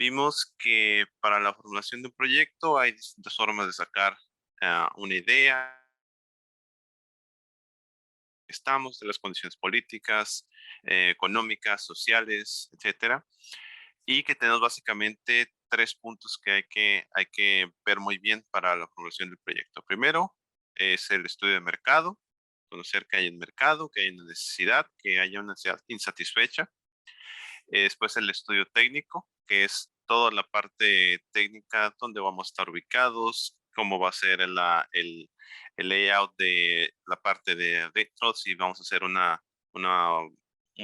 Vimos que para la formulación de un proyecto hay distintas formas de sacar una idea. Estamos de las condiciones políticas, económicas, sociales, etcétera, y que tenemos básicamente tres puntos que hay que ver muy bien para la formulación del proyecto. Primero es el estudio de mercado, conocer que hay en mercado, que hay una necesidad, que haya una necesidad insatisfecha. Después el estudio técnico, que es toda la parte técnica, dónde vamos a estar ubicados, cómo va a ser el layout de la parte de adentro, si vamos a hacer un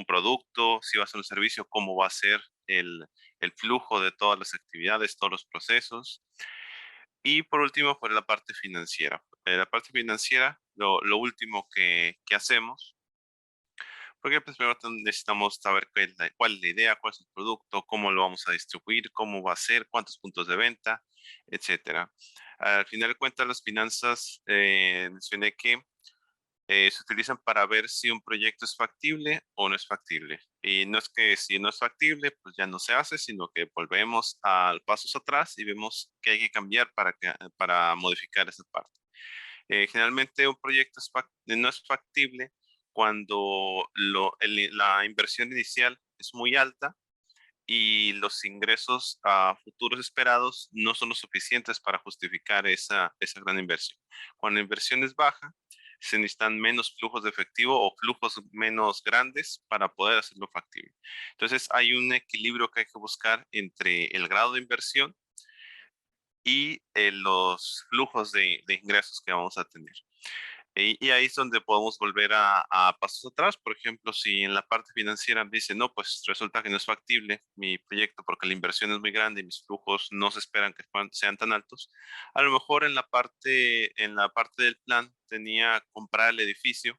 producto, si va a ser un servicio, cómo va a ser el flujo de todas las actividades, todos los procesos. Y por último, pues la parte financiera. La parte financiera, lo último que hacemos porque pues primero necesitamos saber cuál es la idea, cuál es el producto, cómo lo vamos a distribuir, cómo va a ser, cuántos puntos de venta, etcétera. Al final de cuentas, las finanzas, mencioné que se utilizan para ver si un proyecto es factible o no es factible. Y no es que si no es factible, pues ya no se hace, sino que volvemos al pasos atrás y vemos que hay que cambiar para modificar esa parte. Generalmente un proyecto no es factible cuando la inversión inicial es muy alta y los ingresos a futuros esperados no son lo suficientes para justificar esa gran inversión. Cuando la inversión es baja, se necesitan menos flujos de efectivo o flujos menos grandes para poder hacerlo factible. Entonces hay un equilibrio que hay que buscar entre el grado de inversión y los flujos de ingresos que vamos a tener. Y ahí es donde podemos volver a pasos atrás. Por ejemplo, si en la parte financiera dice, no, pues resulta que no es factible mi proyecto porque la inversión es muy grande y mis flujos no se esperan que sean tan altos. A lo mejor en la parte del plan tenía comprar el edificio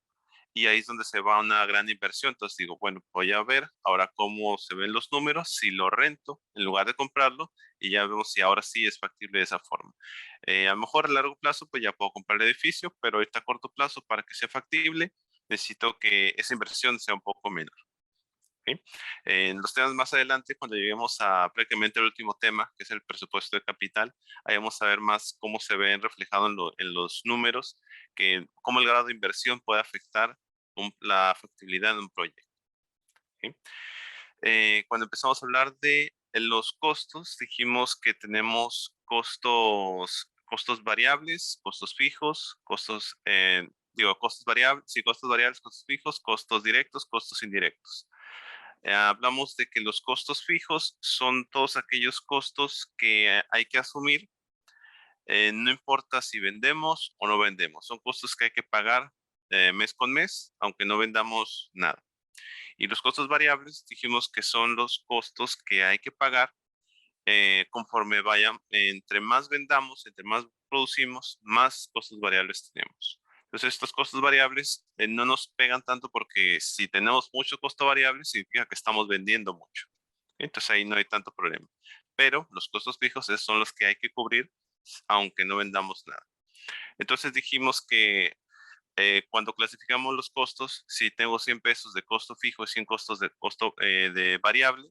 y ahí es donde se va una gran inversión. Entonces digo, bueno, voy a ver ahora cómo se ven los números, si lo rento en lugar de comprarlo y ya vemos si ahora sí es factible de esa forma. A lo mejor a largo plazo pues ya puedo comprar el edificio, pero ahorita a corto plazo para que sea factible necesito que esa inversión sea un poco menor. ¿Ok? En los temas más adelante, cuando lleguemos a prácticamente el último tema, que es el presupuesto de capital, ahí vamos a ver más cómo se ven reflejados en los números, cómo el grado de inversión puede afectar la factibilidad de un proyecto. ¿Ok? Cuando empezamos a hablar de los costos, dijimos que tenemos costos variables, costos fijos, costos variables, sí, costos variables, costos fijos, costos directos, costos indirectos. Hablamos de que los costos fijos son todos aquellos costos que hay que asumir, no importa si vendemos o no vendemos, son costos que hay que pagar mes con mes, aunque no vendamos nada. Y los costos variables dijimos que son los costos que hay que pagar conforme vayan, entre más vendamos, entre más producimos, más costos variables tenemos. Entonces, estos costos variables no nos pegan tanto porque si tenemos mucho costo variable, significa que estamos vendiendo mucho. Entonces, ahí no hay tanto problema. Pero los costos fijos esos son los que hay que cubrir, aunque no vendamos nada. Entonces, dijimos que cuando clasificamos los costos, si tengo 100 pesos de costo fijo y 100 costos de costo de variable,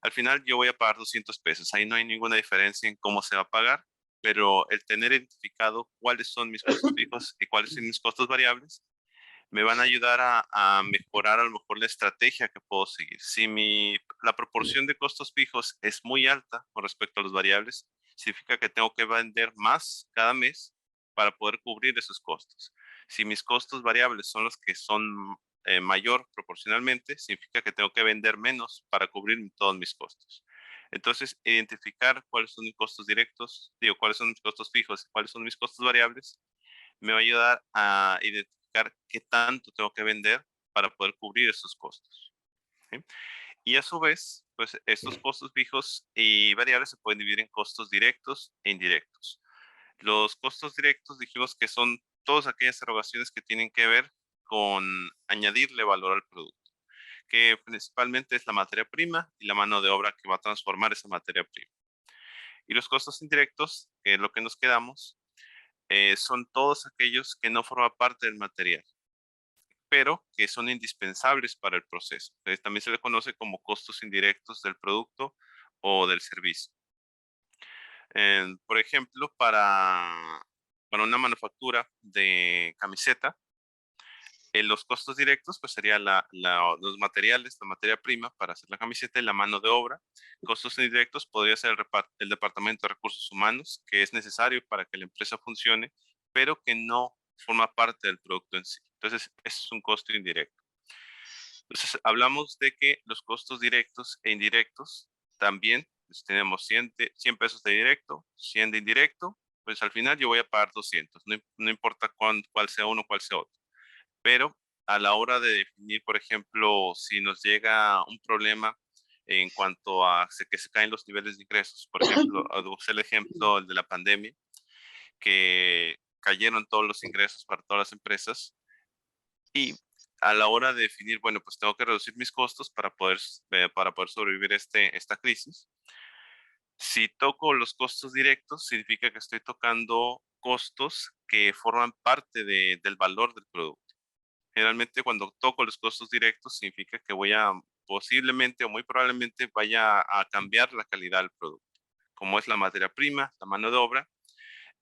al final yo voy a pagar 200 pesos. Ahí no hay ninguna diferencia en cómo se va a pagar, pero el tener identificado cuáles son mis costos fijos y cuáles son mis costos variables, me van a ayudar a mejorar a lo mejor la estrategia que puedo seguir. Si la proporción de costos fijos es muy alta con respecto a los variables, significa que tengo que vender más cada mes para poder cubrir esos costos. Si mis costos variables son los que son mayor proporcionalmente, significa que tengo que vender menos para cubrir todos mis costos. Entonces, identificar cuáles son mis costos directos, cuáles son mis costos fijos y cuáles son mis costos variables, me va a ayudar a identificar qué tanto tengo que vender para poder cubrir esos costos. ¿Sí? Y a su vez, pues estos costos fijos y variables se pueden dividir en costos directos e indirectos. Los costos directos dijimos que son todas aquellas erogaciones que tienen que ver con añadirle valor al producto, que principalmente es la materia prima y la mano de obra que va a transformar esa materia prima. Y los costos indirectos, que es lo que nos quedamos, son todos aquellos que no forman parte del material, pero que son indispensables para el proceso. También se le conoce como costos indirectos del producto o del servicio. Por ejemplo, para una manufactura de camiseta, los costos directos, pues sería los materiales, la materia prima para hacer la camiseta y la mano de obra. Costos indirectos podría ser el departamento de recursos humanos, que es necesario para que la empresa funcione, pero que no forma parte del producto en sí. Entonces, ese es un costo indirecto. Entonces, hablamos de que los costos directos e indirectos también, pues, tenemos 100 pesos de directo, 100 de indirecto, pues al final yo voy a pagar 200, no importa cuál sea uno, cuál sea otro. Pero a la hora de definir, por ejemplo, si nos llega un problema en cuanto a que se caen los niveles de ingresos, por ejemplo, usé el ejemplo el de la pandemia, que cayeron todos los ingresos para todas las empresas y a la hora de definir, bueno, pues tengo que reducir mis costos para poder sobrevivir esta crisis. Si toco los costos directos, significa que estoy tocando costos que forman parte del valor del producto. Generalmente cuando toco los costos directos significa que voy a posiblemente o muy probablemente vaya a cambiar la calidad del producto. Como es la materia prima, la mano de obra,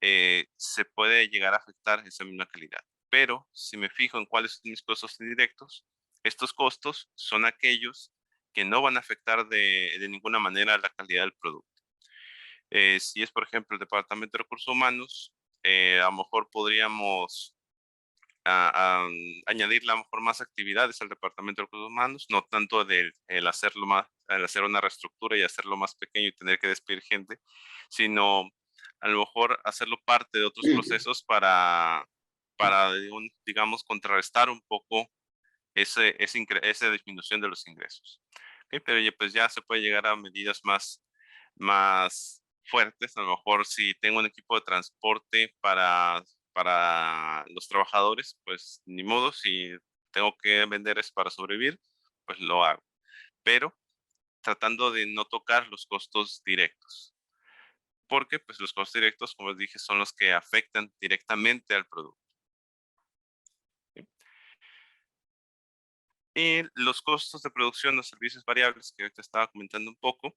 se puede llegar a afectar esa misma calidad. Pero si me fijo en cuáles son mis costos indirectos, estos costos son aquellos que no van a afectar de ninguna manera la calidad del producto. Si es, por ejemplo, el Departamento de Recursos Humanos, a lo mejor podríamos añadirle a lo mejor más actividades al Departamento de Recursos Humanos, no tanto el hacer una reestructura y hacerlo más pequeño y tener que despedir gente, sino a lo mejor hacerlo parte de otros procesos para digamos, contrarrestar un poco esa disminución de los ingresos. ¿Ok? Pero ya, pues ya se puede llegar a medidas más fuertes. A lo mejor si tengo un equipo de transporte para los trabajadores, pues ni modo, si tengo que vender es para sobrevivir, pues lo hago. Pero tratando de no tocar los costos directos, porque pues los costos directos, como les dije, son los que afectan directamente al producto. ¿Sí? Y los costos de producción o servicios variables que ahorita estaba comentando un poco,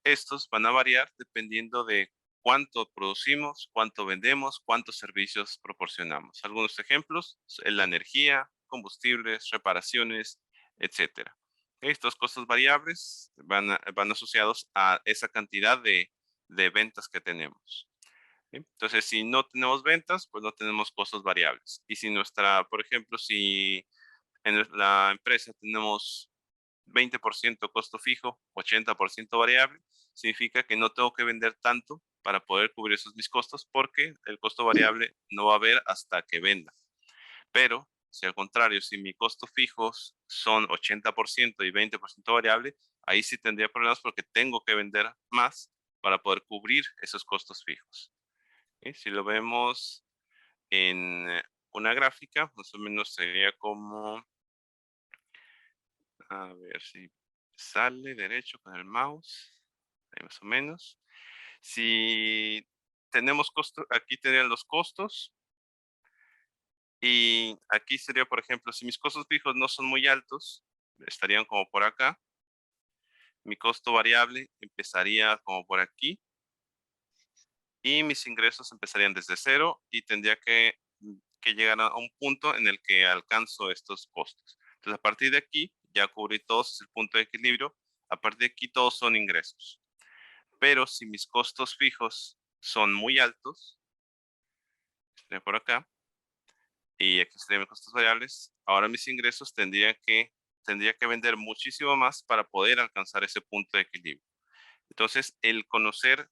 estos van a variar dependiendo de cuánto producimos, cuánto vendemos, cuántos servicios proporcionamos. Algunos ejemplos, la energía, combustibles, reparaciones, etcétera. Estos costos variables van asociados a esa cantidad de ventas que tenemos. ¿Sí? Entonces, si no tenemos ventas, pues no tenemos costos variables. Y si por ejemplo, si en la empresa tenemos 20% costo fijo, 80% variable, significa que no tengo que vender tanto para poder cubrir esos mis costos porque el costo variable no va a haber hasta que venda. Pero si al contrario, si mis costos fijos son 80% y 20% variable, ahí sí tendría problemas porque tengo que vender más para poder cubrir esos costos fijos. ¿Sí? Si lo vemos en una gráfica, más o menos sería como, a ver si sale derecho con el mouse, ahí más o menos. Si tenemos costos, aquí tendrían los costos y aquí sería, por ejemplo, si mis costos fijos no son muy altos, estarían como por acá. Mi costo variable empezaría como por aquí y mis ingresos empezarían desde cero y tendría que llegar a un punto en el que alcanzo estos costos. Entonces, a partir de aquí, ya cubrí todos, es el punto de equilibrio. A partir de aquí, todos son ingresos. Pero si mis costos fijos son muy altos, estaría por acá, y aquí estarían mis costos variables, ahora mis ingresos tendría que vender muchísimo más para poder alcanzar ese punto de equilibrio. Entonces, el conocer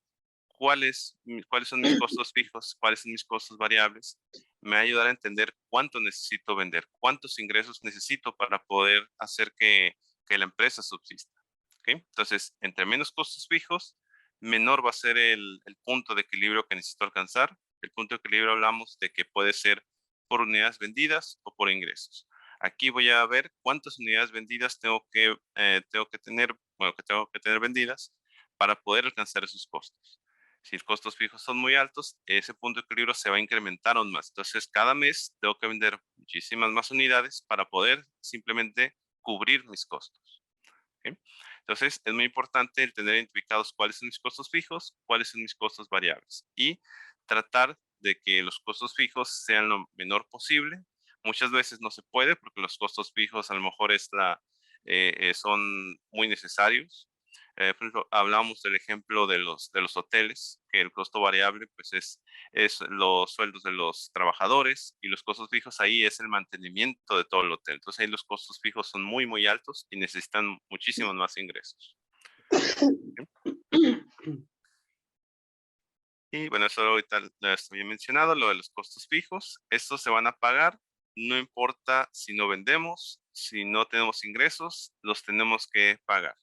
cuáles son mis costos fijos, cuáles son mis costos variables, me va a ayudar a entender cuánto necesito vender, cuántos ingresos necesito para poder hacer que la empresa subsista. ¿Okay? Entonces, entre menos costos fijos, menor va a ser el punto de equilibrio que necesito alcanzar. El punto de equilibrio hablamos de que puede ser por unidades vendidas o por ingresos. Aquí voy a ver cuántas unidades vendidas tengo que tener, bueno, que tengo que tener vendidas para poder alcanzar esos costos. Si los costos fijos son muy altos, ese punto de equilibrio se va a incrementar aún más. Entonces, cada mes tengo que vender muchísimas más unidades para poder simplemente cubrir mis costos. ¿Okay? Entonces, es muy importante el tener identificados cuáles son mis costos fijos, cuáles son mis costos variables y tratar de que los costos fijos sean lo menor posible. Muchas veces no se puede porque los costos fijos a lo mejor son muy necesarios. Por ejemplo, hablamos del ejemplo de los hoteles, que el costo variable pues es los sueldos de los trabajadores y los costos fijos ahí es el mantenimiento de todo el hotel. Entonces ahí los costos fijos son muy, muy altos y necesitan muchísimos más ingresos. ¿Sí? Y bueno, eso ahorita lo había mencionado, lo de los costos fijos. Estos se van a pagar, no importa si no vendemos, si no tenemos ingresos, los tenemos que pagar.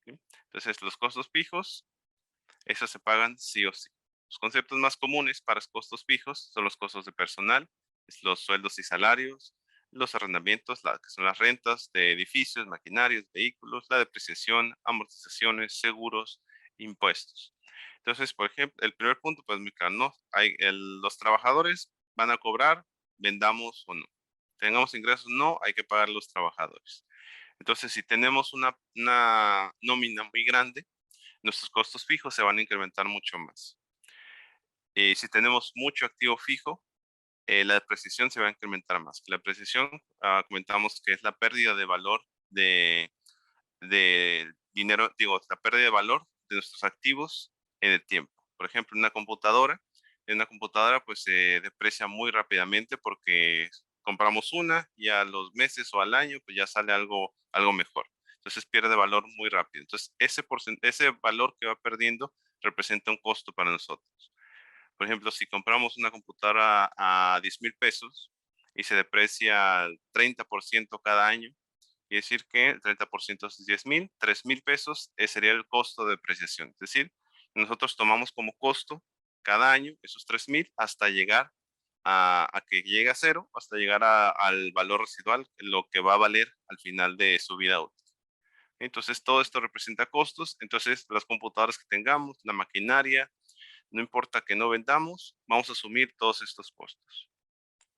¿Sí? Entonces los costos fijos, esos se pagan sí o sí. Los conceptos más comunes para los costos fijos son los costos de personal, los sueldos y salarios, los arrendamientos, que son las rentas de edificios, maquinarias, vehículos, la depreciación, amortizaciones, seguros, impuestos. Entonces, por ejemplo, el primer punto, pues muy claro, ¿no? Los trabajadores van a cobrar, vendamos o no. Tengamos ingresos o no, hay que pagar a los trabajadores. Entonces, si tenemos una nómina muy grande, nuestros costos fijos se van a incrementar mucho más. Si tenemos mucho activo fijo, la depreciación se va a incrementar más. La depreciación, comentamos que es la pérdida de valor de dinero, digo, la pérdida de valor de nuestros activos en el tiempo. Por ejemplo, en una computadora pues se deprecia muy rápidamente porque compramos una y a los meses o al año pues ya sale algo mejor. Entonces pierde valor muy rápido. Entonces ese valor que va perdiendo representa un costo para nosotros. Por ejemplo, si compramos una computadora a 10,000 pesos y se deprecia el 30% cada año, quiere decir que el 30% es 10,000, 3,000 pesos sería el costo de depreciación. Es decir, nosotros tomamos como costo cada año esos 3,000 hasta llegar a que llegue a cero, hasta llegar al valor residual, lo que va a valer al final de su vida útil. Entonces, todo esto representa costos. Entonces, las computadoras que tengamos, la maquinaria, no importa que no vendamos, vamos a asumir todos estos costos.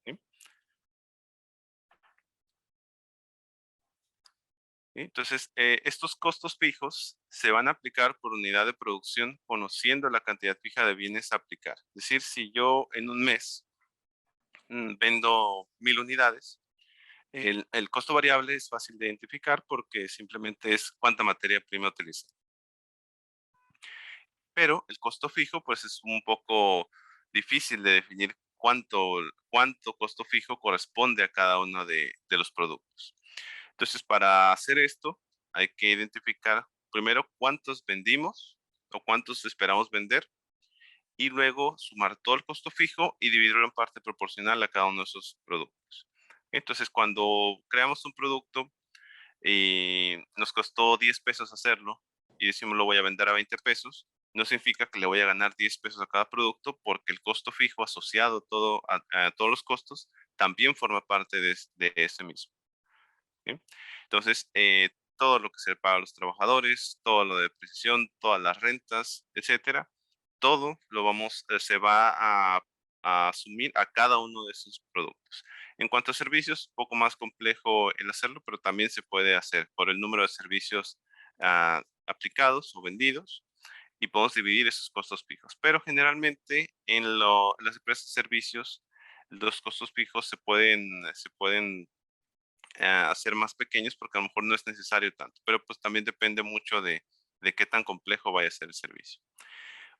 ¿Sí? Entonces, estos costos fijos se van a aplicar por unidad de producción conociendo la cantidad fija de bienes a aplicar. Es decir, si yo en un mes vendo 1,000 unidades, el costo variable es fácil de identificar porque simplemente es cuánta materia prima utiliza. Pero el costo fijo, pues es un poco difícil de definir cuánto costo fijo corresponde a cada uno de los productos. Entonces, para hacer esto, hay que identificar primero cuántos vendimos o cuántos esperamos vender y luego sumar todo el costo fijo y dividirlo en parte proporcional a cada uno de esos productos. Entonces, cuando creamos un producto y nos costó 10 pesos hacerlo y decimos lo voy a vender a 20 pesos, no significa que le voy a ganar 10 pesos a cada producto porque el costo fijo asociado a todos los costos también forma parte de ese mismo. ¿Sí? Entonces, todo lo que se le paga a los trabajadores, todo lo de depreciación, todas las rentas, etcétera, todo se va a asumir a cada uno de esos productos. En cuanto a servicios, un poco más complejo el hacerlo, pero también se puede hacer por el número de servicios aplicados o vendidos y podemos dividir esos costos fijos. Pero generalmente en las empresas de servicios, los costos fijos se pueden hacer más pequeños porque a lo mejor no es necesario tanto, pero pues también depende mucho de qué tan complejo vaya a ser el servicio.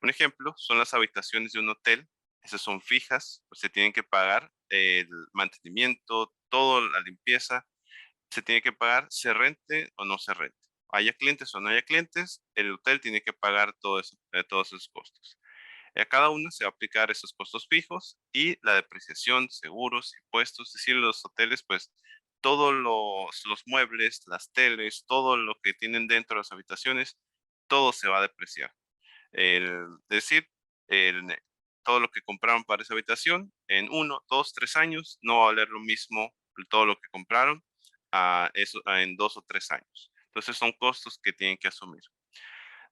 Un ejemplo son las habitaciones de un hotel, esas son fijas, pues se tienen que pagar el mantenimiento, toda la limpieza, se tiene que pagar, se rente o no se rente. Haya clientes o no haya clientes, el hotel tiene que pagar todos esos costos. A cada uno se va a aplicar esos costos fijos y la depreciación, seguros, impuestos, es decir, los hoteles, pues todos los muebles, las teles, todo lo que tienen dentro de las habitaciones, todo se va a depreciar. Es decir, el- todo lo que compraron para esa habitación en 1, 2, 3 años no va a valer lo mismo todo lo que compraron en 2 o 3 años. Entonces son costos que tienen que asumir.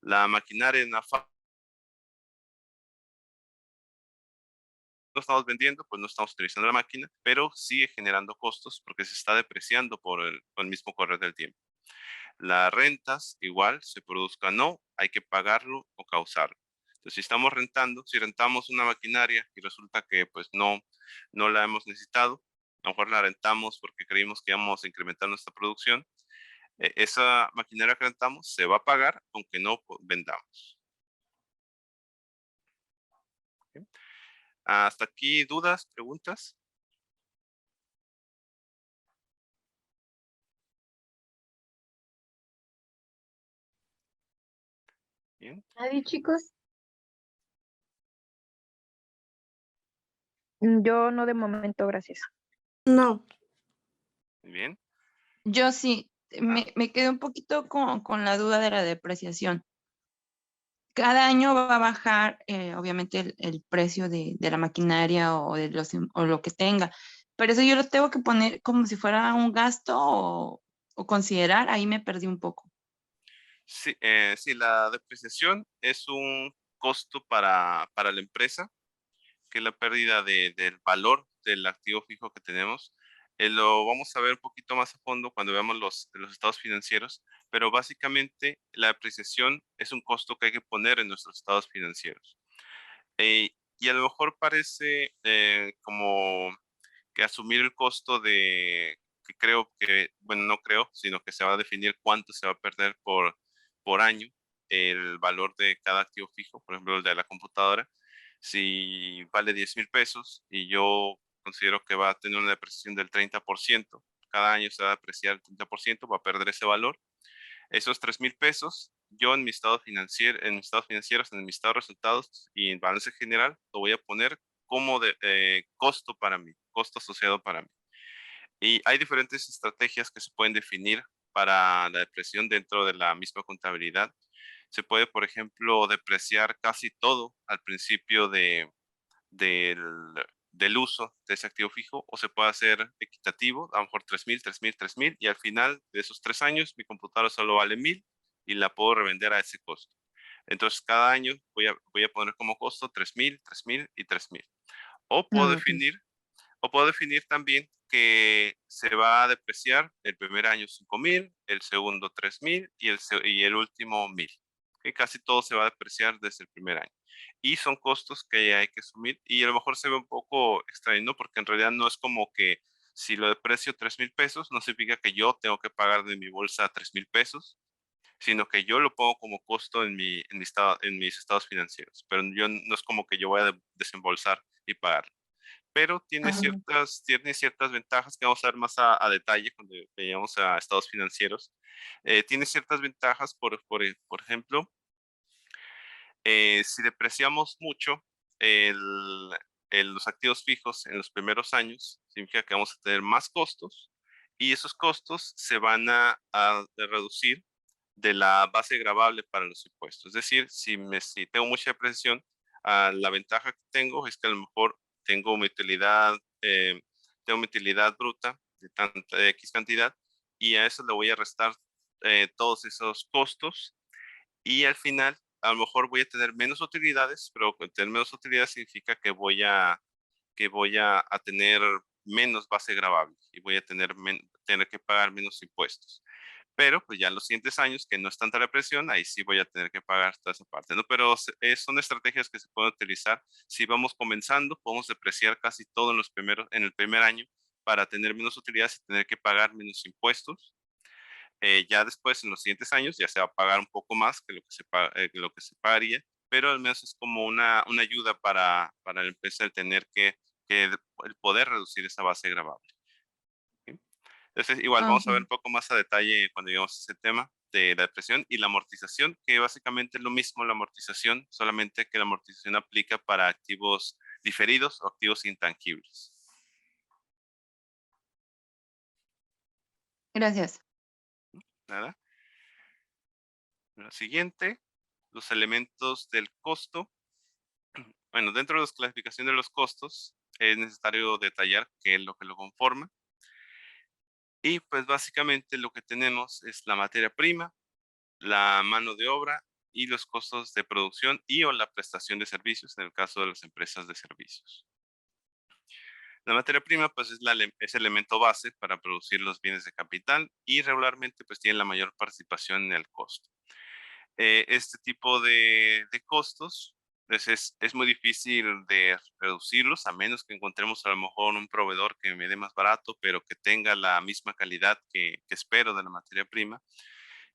La maquinaria en una no estamos vendiendo, pues no estamos utilizando la máquina, pero sigue generando costos porque se está depreciando por el mismo correr del tiempo. Las rentas, igual, se produzca o no, hay que pagarlo o causarlo. Entonces, si estamos rentando, si rentamos una maquinaria y resulta que pues no la hemos necesitado, a lo mejor la rentamos porque creímos que íbamos a incrementar nuestra producción, esa maquinaria que rentamos se va a pagar aunque no vendamos. ¿Ok? Hasta aquí, ¿dudas, preguntas? Bien, Adiós, chicos. Yo no de momento, gracias. No. muy bien. Yo sí, me quedé un poquito con la duda de la depreciación. Cada año va a bajar, obviamente, el precio de la maquinaria o de o lo que tenga, pero eso yo lo tengo que poner como si fuera un gasto o considerar, ahí me perdí un poco. Sí, sí, la depreciación es un costo para la empresa, que es la pérdida del valor del activo fijo que tenemos. Lo vamos a ver un poquito más a fondo cuando veamos los estados financieros, pero básicamente la depreciación es un costo que hay que poner en nuestros estados financieros. Y a lo mejor parece como que asumir el costo que creo que, bueno, no creo, sino que se va a definir cuánto se va a perder por año el valor de cada activo fijo, por ejemplo, el de la computadora. Si vale 10,000 pesos y yo considero que va a tener una depreciación del 30%, cada año se va a depreciar el 30%, va a perder ese valor. Esos 3,000 pesos, yo en mi estado financiero, en mis estados financieros, en mi estado de resultados y en balance general, lo voy a poner como costo para mí, costo asociado para mí. Y hay diferentes estrategias que se pueden definir para la depresión dentro de la misma contabilidad. Se puede, por ejemplo, depreciar casi todo al principio del, del uso de ese activo fijo, o se puede hacer equitativo, a lo mejor 3,000, 3,000, 3,000, y al final de esos 3 años mi computadora solo vale 1,000 y la puedo revender a ese costo. Entonces cada año voy a poner como costo 3,000, 3,000 y 3,000. O puedo Ah, ok. definir o puedo definir también que se va a depreciar el primer año 5,000, el segundo 3,000 y el último 1,000. Que casi todo se va a depreciar desde el primer año. Y son costos que hay que asumir y a lo mejor se ve un poco extraño, ¿no? Porque en realidad no es como que si lo deprecio 3,000 pesos, no significa que yo tengo que pagar de mi bolsa 3,000 pesos, sino que yo lo pongo como costo en mis estados financieros. Pero yo no es como que yo voy a desembolsar y pagar, pero Ah, tiene ciertas ventajas que vamos a ver más a detalle cuando veamos a estados financieros. Tiene ciertas ventajas, por ejemplo, si depreciamos mucho el- los activos fijos en los primeros años, significa que vamos a tener más costos y esos costos se van a reducir de la base gravable para los impuestos. Es decir, si tengo mucha depreciación, la ventaja que tengo es que a lo mejor tengo mi utilidad, tengo mi utilidad bruta de tanta X cantidad y a eso le voy a restar todos esos costos y al final a lo mejor voy a tener menos utilidades, pero con tener menos utilidades significa que voy a tener menos base gravable y voy a tener que pagar menos impuestos. Pero pues ya en los siguientes años, que no es tanta la presión, ahí sí voy a tener que pagar toda esa parte, ¿no? Pero son estrategias que se pueden utilizar. Si vamos comenzando, podemos depreciar casi todo en el primer año para tener menos utilidades y tener que pagar menos impuestos. Ya después, en los siguientes años, ya se va a pagar un poco más que lo que se pagaría, pero al menos es como una ayuda para la empresa el tener el poder reducir esa base gravable. ¿Sí? Entonces, igual vamos a ver ok. un poco más a detalle cuando lleguemos a ese tema de la depresión y la amortización, que básicamente es lo mismo la amortización, solamente que la amortización aplica para activos diferidos o activos intangibles. Gracias. ¿Nada? La siguiente, los elementos del costo. Bueno, dentro de la clasificación de los costos es necesario detallar qué es lo que lo conforma. Y pues básicamente lo que tenemos es la materia prima, la mano de obra y los costos de producción y o la prestación de servicios en el caso de las empresas de servicios. La materia prima pues es el elemento base para producir los bienes de capital y regularmente pues tiene la mayor participación en el costo. Este tipo de costos pues es muy difícil de reducirlos, a menos que encontremos a lo mejor un proveedor que me dé más barato, pero que tenga la misma calidad que espero de la materia prima.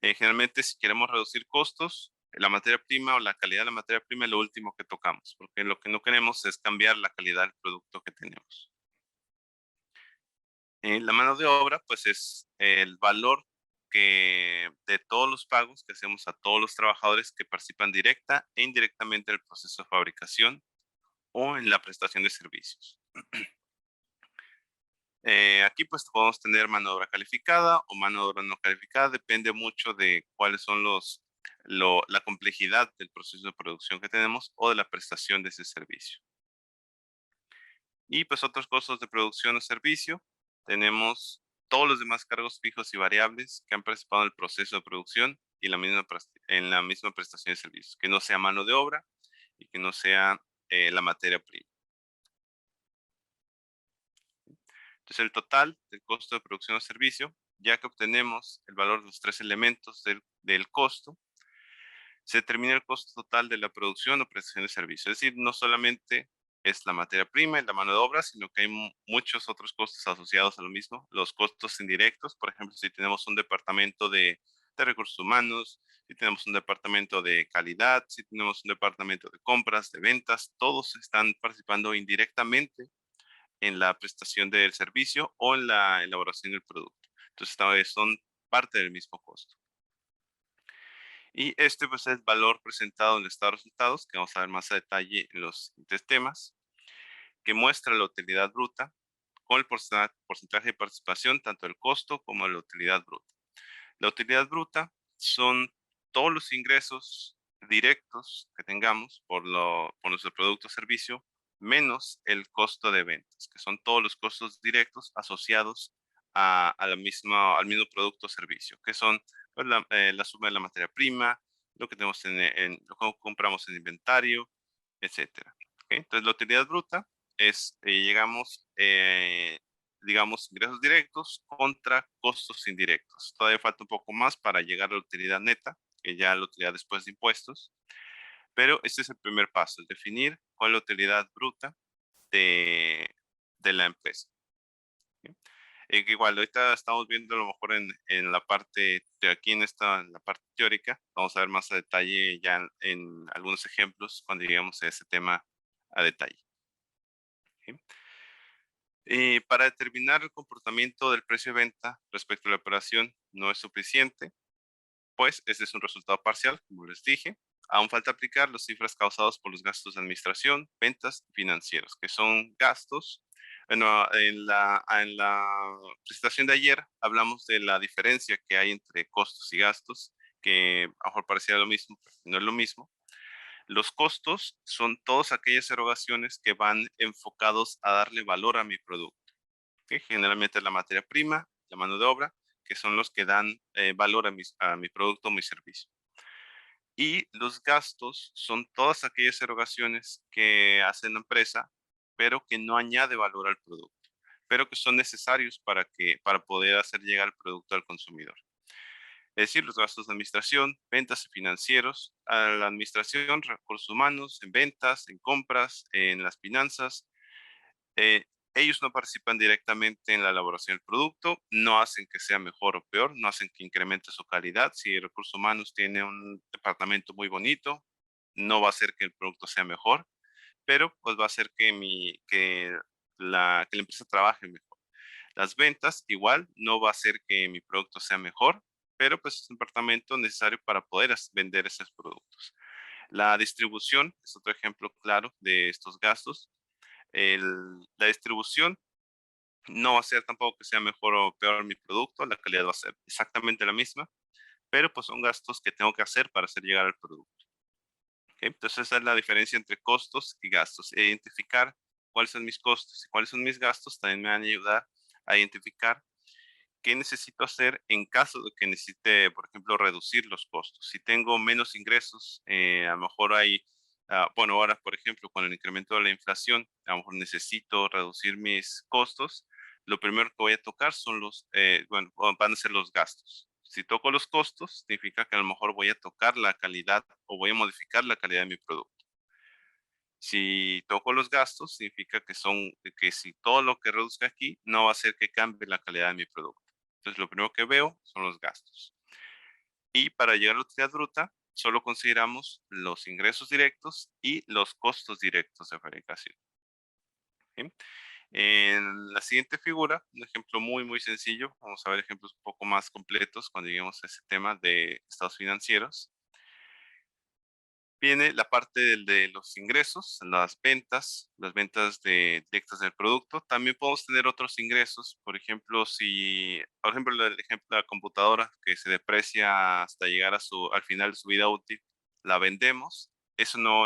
Generalmente, si queremos reducir costos, la materia prima o la calidad de la materia prima es lo último que tocamos, porque lo que no queremos es cambiar la calidad del producto que tenemos. La mano de obra, pues es el valor de todos los pagos que hacemos a todos los trabajadores que participan directa e indirectamente en el proceso de fabricación o en la prestación de servicios. Aquí pues podemos tener mano de obra calificada o mano de obra no calificada, depende mucho de cuáles son la complejidad del proceso de producción que tenemos o de la prestación de ese servicio. Y pues otros costos de producción o servicio, tenemos todos los demás cargos fijos y variables que han participado en el proceso de producción y en la misma prestación de servicios, que no sea mano de obra y que no sea la materia prima. Entonces, el total del costo de producción o servicio, ya que obtenemos el valor de los tres elementos del costo, se determina el costo total de la producción o prestación de servicio. Es decir, no solamente es la materia prima y la mano de obra, sino que hay muchos otros costos asociados a lo mismo. Los costos indirectos, por ejemplo, si tenemos un departamento de recursos humanos, si tenemos un departamento de calidad, si tenemos un departamento de compras, de ventas, todos están participando indirectamente en la prestación del servicio o en la elaboración del producto. Entonces, esta vez son parte del mismo costo. Y este pues es el valor presentado en el estado de resultados, que vamos a ver más a detalle en los siguientes temas, que muestra la utilidad bruta con el porcentaje de participación, tanto del costo como de la utilidad bruta. La utilidad bruta son todos los ingresos directos que tengamos por nuestro producto o servicio, menos el costo de ventas, que son todos los costos directos asociados al mismo producto o servicio, que son pues, la suma de la materia prima, lo que tenemos lo que compramos en inventario, etcétera. ¿Okay? Entonces, la utilidad bruta es, digamos, ingresos directos contra costos indirectos. Todavía falta un poco más para llegar a la utilidad neta, que ya la utilidad después de impuestos, pero este es el primer paso, el definir cuál es la utilidad bruta de la empresa. ¿Sí? Que igual, ahorita estamos viendo a lo mejor en la parte de aquí, en la parte teórica, vamos a ver más a detalle ya en algunos ejemplos cuando lleguemos a ese tema a detalle. ¿Sí? Para determinar el comportamiento del precio de venta respecto a la operación no es suficiente, pues este es un resultado parcial, como les dije. Aún falta aplicar las cifras causadas por los gastos de administración, ventas y financieros, que son gastos. Bueno, en la presentación de ayer hablamos de la diferencia que hay entre costos y gastos, que a lo mejor parecía lo mismo, pero no es lo mismo. Los costos son todas aquellas erogaciones que van enfocados a darle valor a mi producto, que generalmente es la materia prima, la mano de obra, que son los que dan valor a mi producto o mi servicio. Y los gastos son todas aquellas erogaciones que hace la empresa, pero que no añade valor al producto, pero que son necesarios para poder hacer llegar el producto al consumidor. Es decir, los gastos de administración, ventas y financieros, a la administración, recursos humanos, en ventas, en compras, en las finanzas. eh, Ellos no participan directamente en la elaboración del producto, no hacen que sea mejor o peor, no hacen que incremente su calidad. Si recursos humanos tiene un departamento muy bonito, no va a hacer que el producto sea mejor, pero pues va a hacer que la empresa trabaje mejor. Las ventas igual no va a hacer que mi producto sea mejor, pero pues es un departamento necesario para poder vender esos productos. La distribución es otro ejemplo claro de estos gastos. La distribución no va a ser tampoco que sea mejor o peor mi producto, la calidad va a ser exactamente la misma, pero pues son gastos que tengo que hacer para hacer llegar al producto. ¿Okay? Entonces esa es la diferencia entre costos y gastos. Identificar cuáles son mis costos y cuáles son mis gastos también me van a ayudar a identificar qué necesito hacer en caso de que necesite, por ejemplo, reducir los costos. Si tengo menos ingresos, a lo mejor hay Bueno, ahora, por ejemplo, con el incremento de la inflación, a lo mejor necesito reducir mis costos. Lo primero que voy a tocar son bueno, van a ser los gastos. Si toco los costos, significa que a lo mejor voy a tocar la calidad o voy a modificar la calidad de mi producto. Si toco los gastos, significa que si todo lo que reduzca aquí no va a hacer que cambie la calidad de mi producto. Entonces, lo primero que veo son los gastos. Y para llegar a la utilidad bruta, solo consideramos los ingresos directos y los costos directos de fabricación. ¿Sí? En la siguiente figura, un ejemplo muy sencillo, vamos a ver ejemplos un poco más completos cuando lleguemos a ese tema de estados financieros. Viene la parte de los ingresos, las ventas directas del producto. También podemos tener otros ingresos, por ejemplo, el ejemplo de la computadora que se deprecia hasta llegar al final de su vida útil, la vendemos. Eso no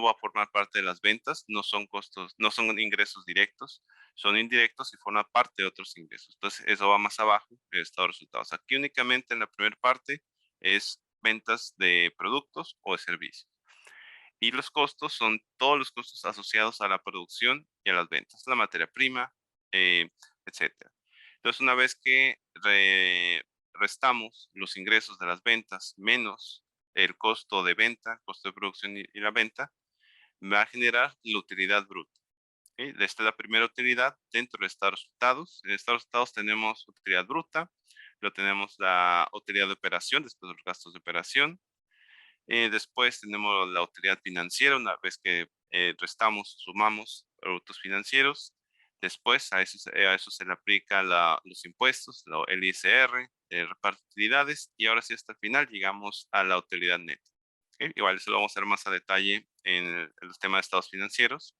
va a formar parte de las ventas, no son costos, no son ingresos directos, son indirectos y forman parte de otros ingresos. Entonces, eso va más abajo, el estado de resultados. Aquí únicamente en la primera parte es ventas de productos o de servicios. Y los costos son todos los costos asociados a la producción y a las ventas, la materia prima, etcétera. Entonces, una vez que restamos los ingresos de las ventas menos el costo de venta, costo de producción y la venta, va a generar la utilidad bruta. ¿Sí? Esta es la primera utilidad dentro del estado de resultados. En el estado de resultados tenemos utilidad bruta, luego tenemos la utilidad de operación después de los gastos de operación. Después tenemos la utilidad financiera, una vez que restamos, sumamos productos financieros. Después a eso se le aplica los impuestos, el ISR, el reparto de utilidades, y ahora sí hasta el final llegamos a la utilidad neta. ¿Ok? Igual eso lo vamos a ver más a detalle en los temas de estados financieros.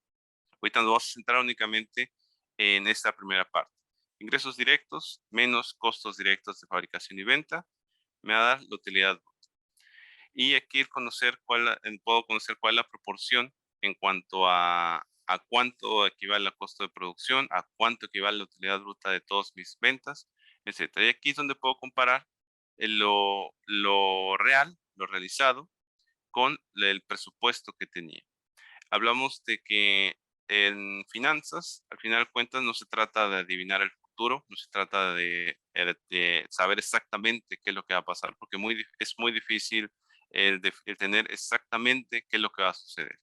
Ahorita nos vamos a centrar únicamente en esta primera parte. Ingresos directos menos costos directos de fabricación y venta me va a dar la utilidad. Y aquí puedo conocer cuál es la proporción en cuanto a cuánto equivale el costo de producción, a cuánto equivale la utilidad bruta de todas mis ventas, etcétera. Y aquí es donde puedo comparar lo real, lo realizado, con el presupuesto que tenía. Hablamos de que en finanzas, al final de cuentas, no se trata de adivinar el futuro, no se trata de saber exactamente qué es lo que va a pasar, porque es muy difícil el tener exactamente qué es lo que va a suceder.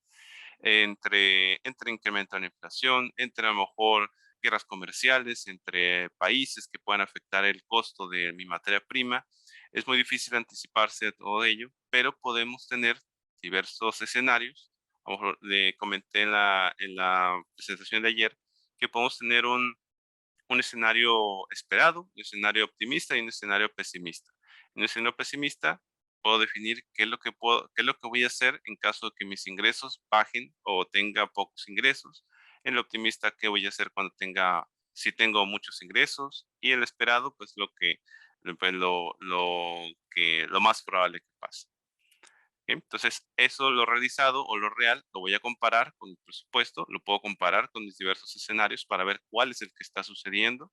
Entre incremento de la inflación, entre a lo mejor guerras comerciales, entre países que puedan afectar el costo de mi materia prima, es muy difícil anticiparse de todo ello, pero podemos tener diversos escenarios. A lo mejor le comenté en la presentación de ayer que podemos tener un escenario esperado, un escenario optimista y un escenario pesimista. En el escenario pesimista puedo definir qué es lo que voy a hacer en caso de que mis ingresos bajen o tenga pocos ingresos. En el optimista, qué voy a hacer si tengo muchos ingresos. Y el esperado, pues lo más probable que pase. ¿Ok? Entonces, eso lo realizado o lo real lo voy a comparar con el presupuesto, lo puedo comparar con mis diversos escenarios para ver cuál es el que está sucediendo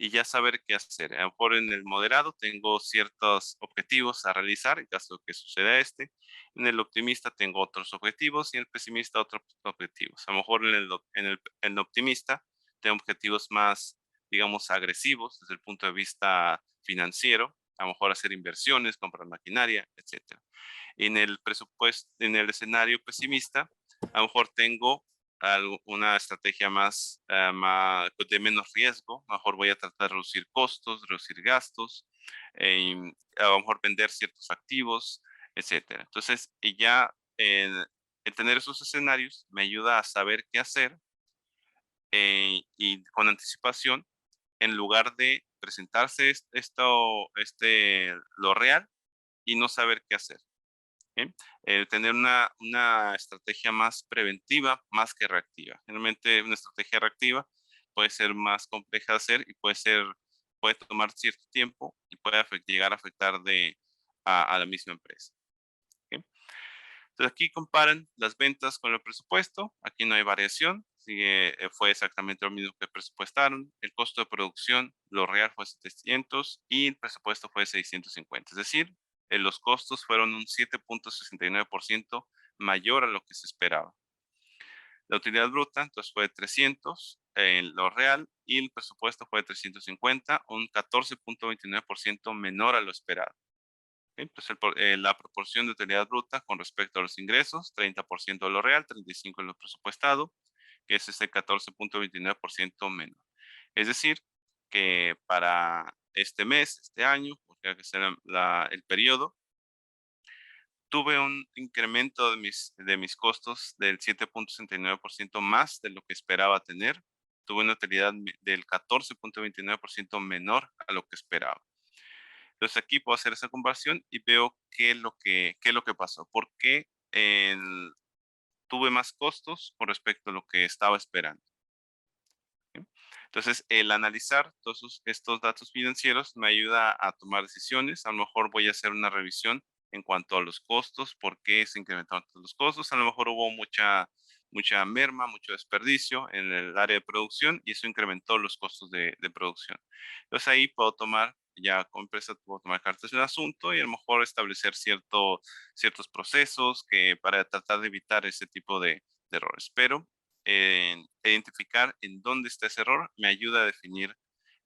y ya saber qué hacer. A lo mejor en el moderado tengo ciertos objetivos a realizar en caso de que suceda este. En el optimista tengo otros objetivos y en el pesimista otros objetivos. A lo mejor en el optimista tengo objetivos más, digamos, agresivos desde el punto de vista financiero. A lo mejor hacer inversiones, comprar maquinaria, etcétera. En el presupuesto, en el escenario pesimista, a lo mejor tengo una estrategia de menos riesgo. A lo mejor voy a tratar de reducir costos, reducir gastos, a lo mejor vender ciertos activos, etcétera. Entonces, el tener esos escenarios me ayuda a saber qué hacer y con anticipación, en lugar de presentarse lo real y no saber qué hacer. ¿Sí? Tener una estrategia más preventiva, más que reactiva. Generalmente una estrategia reactiva puede ser más compleja de hacer y puede tomar cierto tiempo y puede llegar a afectar a la misma empresa. ¿Sí? Entonces aquí comparan las ventas con el presupuesto. Aquí no hay variación. Fue exactamente lo mismo que presupuestaron. El costo de producción, lo real fue 700 y el presupuesto fue 650. Es decir, los costos fueron un 7.69% mayor a lo que se esperaba. La utilidad bruta entonces fue de 300 en lo real y el presupuesto fue de 350, un 14.29% menor a lo esperado. ¿Ok? Pues la proporción de utilidad bruta con respecto a los ingresos, 30% de lo real, 35% de lo presupuestado, que es ese 14.29% menor. Es decir, que para este mes, este año, porque que sea el periodo, tuve un incremento de mis costos del 7.69% más de lo que esperaba tener. Tuve una utilidad del 14.29% menor a lo que esperaba. Entonces aquí puedo hacer esa comparación y veo qué es lo que pasó. ¿Por qué tuve más costos con respecto a lo que estaba esperando? ¿Sí? Entonces, el analizar todos estos datos financieros me ayuda a tomar decisiones. A lo mejor voy a hacer una revisión en cuanto a los costos, por qué se incrementaron los costos. A lo mejor hubo mucha merma, mucho desperdicio en el área de producción y eso incrementó los costos de producción. Entonces ahí puedo tomar, ya como empresa puedo tomar cartas en el asunto y a lo mejor establecer ciertos procesos para tratar de evitar ese tipo de errores. Pero identificar en dónde está ese error me ayuda a definir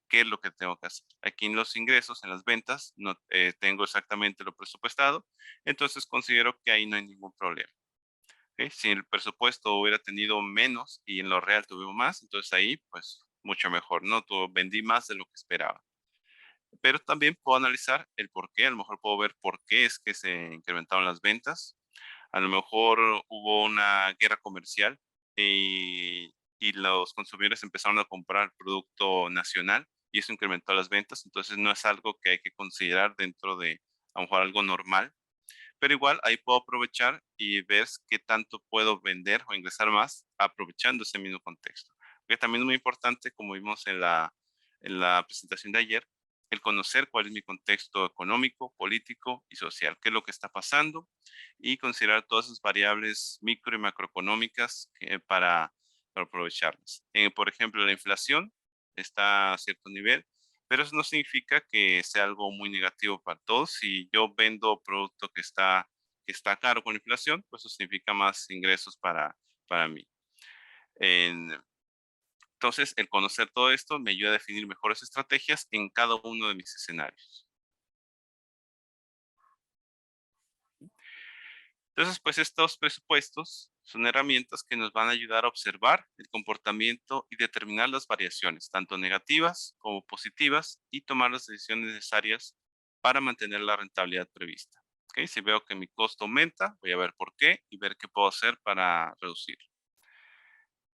qué es lo que tengo que hacer. Aquí en los ingresos, en las ventas, no tengo exactamente lo presupuestado, entonces considero que ahí no hay ningún problema. ¿Ok? Si el presupuesto hubiera tenido menos y en lo real tuvimos más, entonces ahí pues mucho mejor, ¿no? Vendí más de lo que esperaba. Pero también puedo analizar el por qué, a lo mejor puedo ver por qué es que se incrementaron las ventas. A lo mejor hubo una guerra comercial y los consumidores empezaron a comprar producto nacional y eso incrementó las ventas. Entonces no es algo que hay que considerar dentro de a lo mejor algo normal, pero igual ahí puedo aprovechar y ver qué tanto puedo vender o ingresar más aprovechando ese mismo contexto. Que también es muy importante, como vimos en la presentación de ayer, el conocer cuál es mi contexto económico, político y social, qué es lo que está pasando y considerar todas esas variables micro y macroeconómicas para aprovecharlas. Por ejemplo, la inflación está a cierto nivel, pero eso no significa que sea algo muy negativo para todos. Si yo vendo producto que está caro con inflación, pues eso significa más ingresos para mí. En- entonces, el conocer todo esto me ayuda a definir mejores estrategias en cada uno de mis escenarios. Entonces, pues estos presupuestos son herramientas que nos van a ayudar a observar el comportamiento y determinar las variaciones, tanto negativas como positivas, y tomar las decisiones necesarias para mantener la rentabilidad prevista. ¿Ok? Si veo que mi costo aumenta, voy a ver por qué y ver qué puedo hacer para reducirlo.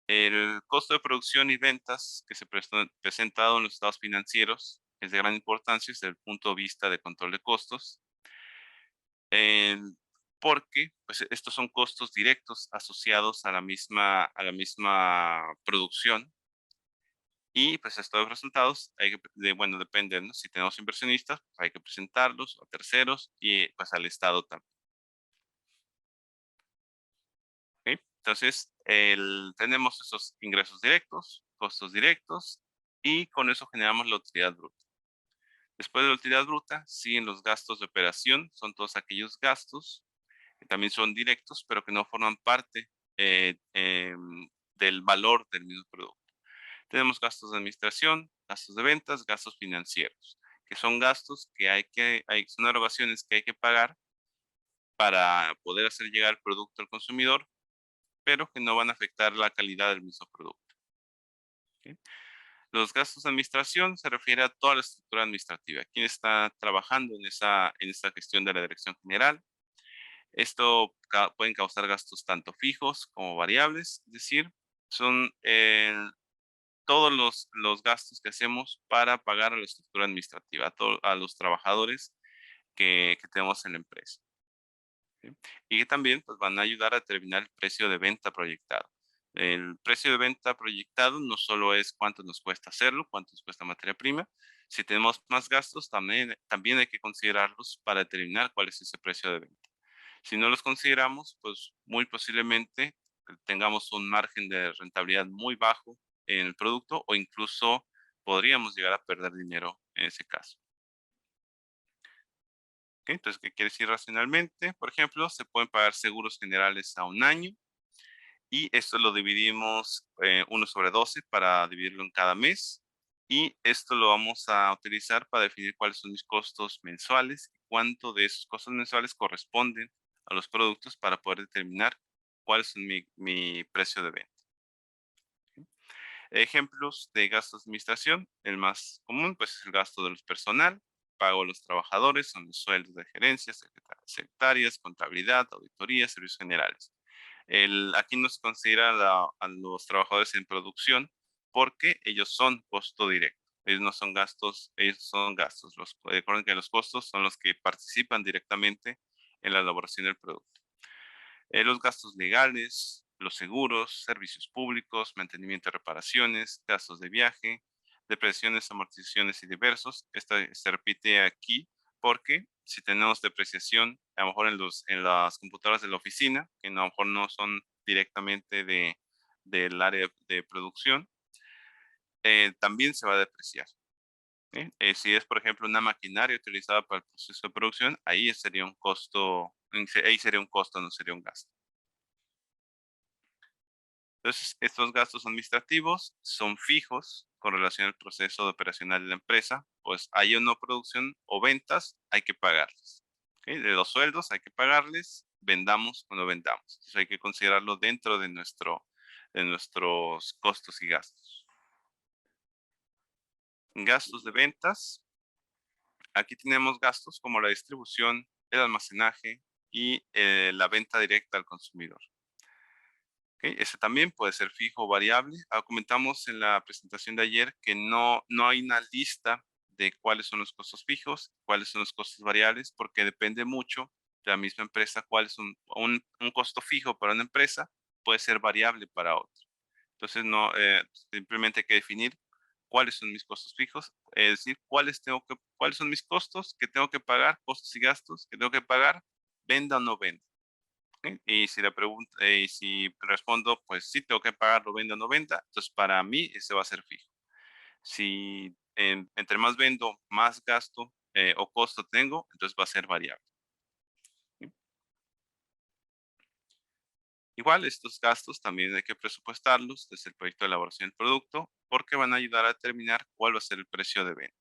El costo de producción y ventas que se presentado en los estados financieros es de gran importancia desde el punto de vista de control de costos. eh, Porque pues, estos son costos directos asociados a la misma producción y pues estos resultados bueno, depende, ¿no? Si tenemos inversionistas, pues, hay que presentarlos a terceros y pues al Estado también. ¿Ok? Entonces, tenemos esos ingresos directos, costos directos y con eso generamos la utilidad bruta. Después de la utilidad bruta, siguen los gastos de operación, son todos aquellos gastos que también son directos, pero que no forman parte del valor del mismo producto. Tenemos gastos de administración, gastos de ventas, gastos financieros, que son gastos son erogaciones que hay que pagar para poder hacer llegar el producto al consumidor, pero que no van a afectar la calidad del mismo producto. ¿Ok? Los gastos de administración se refiere a toda la estructura administrativa. ¿Quién está trabajando en esa gestión de la dirección general? Esto pueden causar gastos tanto fijos como variables, es decir, son todos los gastos que hacemos para pagar a la estructura administrativa, a los trabajadores que tenemos en la empresa. ¿Sí? Y que también pues, van a ayudar a determinar el precio de venta proyectado. El precio de venta proyectado no solo es cuánto nos cuesta hacerlo, cuánto nos cuesta materia prima. Si tenemos más gastos, también hay que considerarlos para determinar cuál es ese precio de venta. Si no los consideramos, pues muy posiblemente tengamos un margen de rentabilidad muy bajo en el producto o incluso podríamos llegar a perder dinero en ese caso. ¿Ok? Entonces, ¿qué quiere decir racionalmente? Por ejemplo, se pueden pagar seguros generales a 1 año y esto lo dividimos 1/12 para dividirlo en cada mes. Y esto lo vamos a utilizar para definir cuáles son mis costos mensuales y cuánto de esos costos mensuales corresponden a los productos para poder determinar cuál es mi precio de venta. Ejemplos de gastos de administración, el más común pues es el gasto de los personal, pago a los trabajadores, son los sueldos de gerencia, secretarias, contabilidad, auditoría, servicios generales. Aquí no se considera a los trabajadores en producción porque ellos son costo directo. Ellos no son gastos, ellos son gastos. Recuerden que los costos son los que participan directamente en la elaboración del producto. Los gastos legales, los seguros, servicios públicos, mantenimiento y reparaciones, gastos de viaje, depreciaciones, amortizaciones y diversos. Esta se repite aquí porque si tenemos depreciación, a lo mejor en las computadoras de la oficina, que a lo mejor no son directamente del área de producción, también se va a depreciar. ¿Sí? Si es, por ejemplo, una maquinaria utilizada para el proceso de producción, ahí sería un costo, no sería un gasto. Entonces, estos gastos administrativos son fijos con relación al proceso de operacional de la empresa, pues hay o no producción o ventas, hay que pagarles. ¿Ok? De los sueldos hay que pagarles, vendamos o no vendamos. Eso hay que considerarlo dentro de nuestros costos y gastos. Gastos de ventas. Aquí tenemos gastos como la distribución, el almacenaje y la venta directa al consumidor. ¿Ok? Ese también puede ser fijo o variable. Comentamos en la presentación de ayer que no hay una lista de cuáles son los costos fijos, cuáles son los costos variables, porque depende mucho de la misma empresa cuál es un costo fijo para una empresa, puede ser variable para otra. Entonces, simplemente hay que definir cuáles son mis costos fijos, es decir, cuáles son mis costos que tengo que pagar, costos y gastos que tengo que pagar, venda o no venda. ¿Sí? Y si respondo, pues sí, tengo que pagarlo, venda o no venda, entonces para mí ese va a ser fijo. Si entre más vendo, más gasto o costo tengo, entonces va a ser variable. ¿Sí? Igual, estos gastos también hay que presupuestarlos desde el proyecto de elaboración del producto porque van a ayudar a determinar cuál va a ser el precio de venta.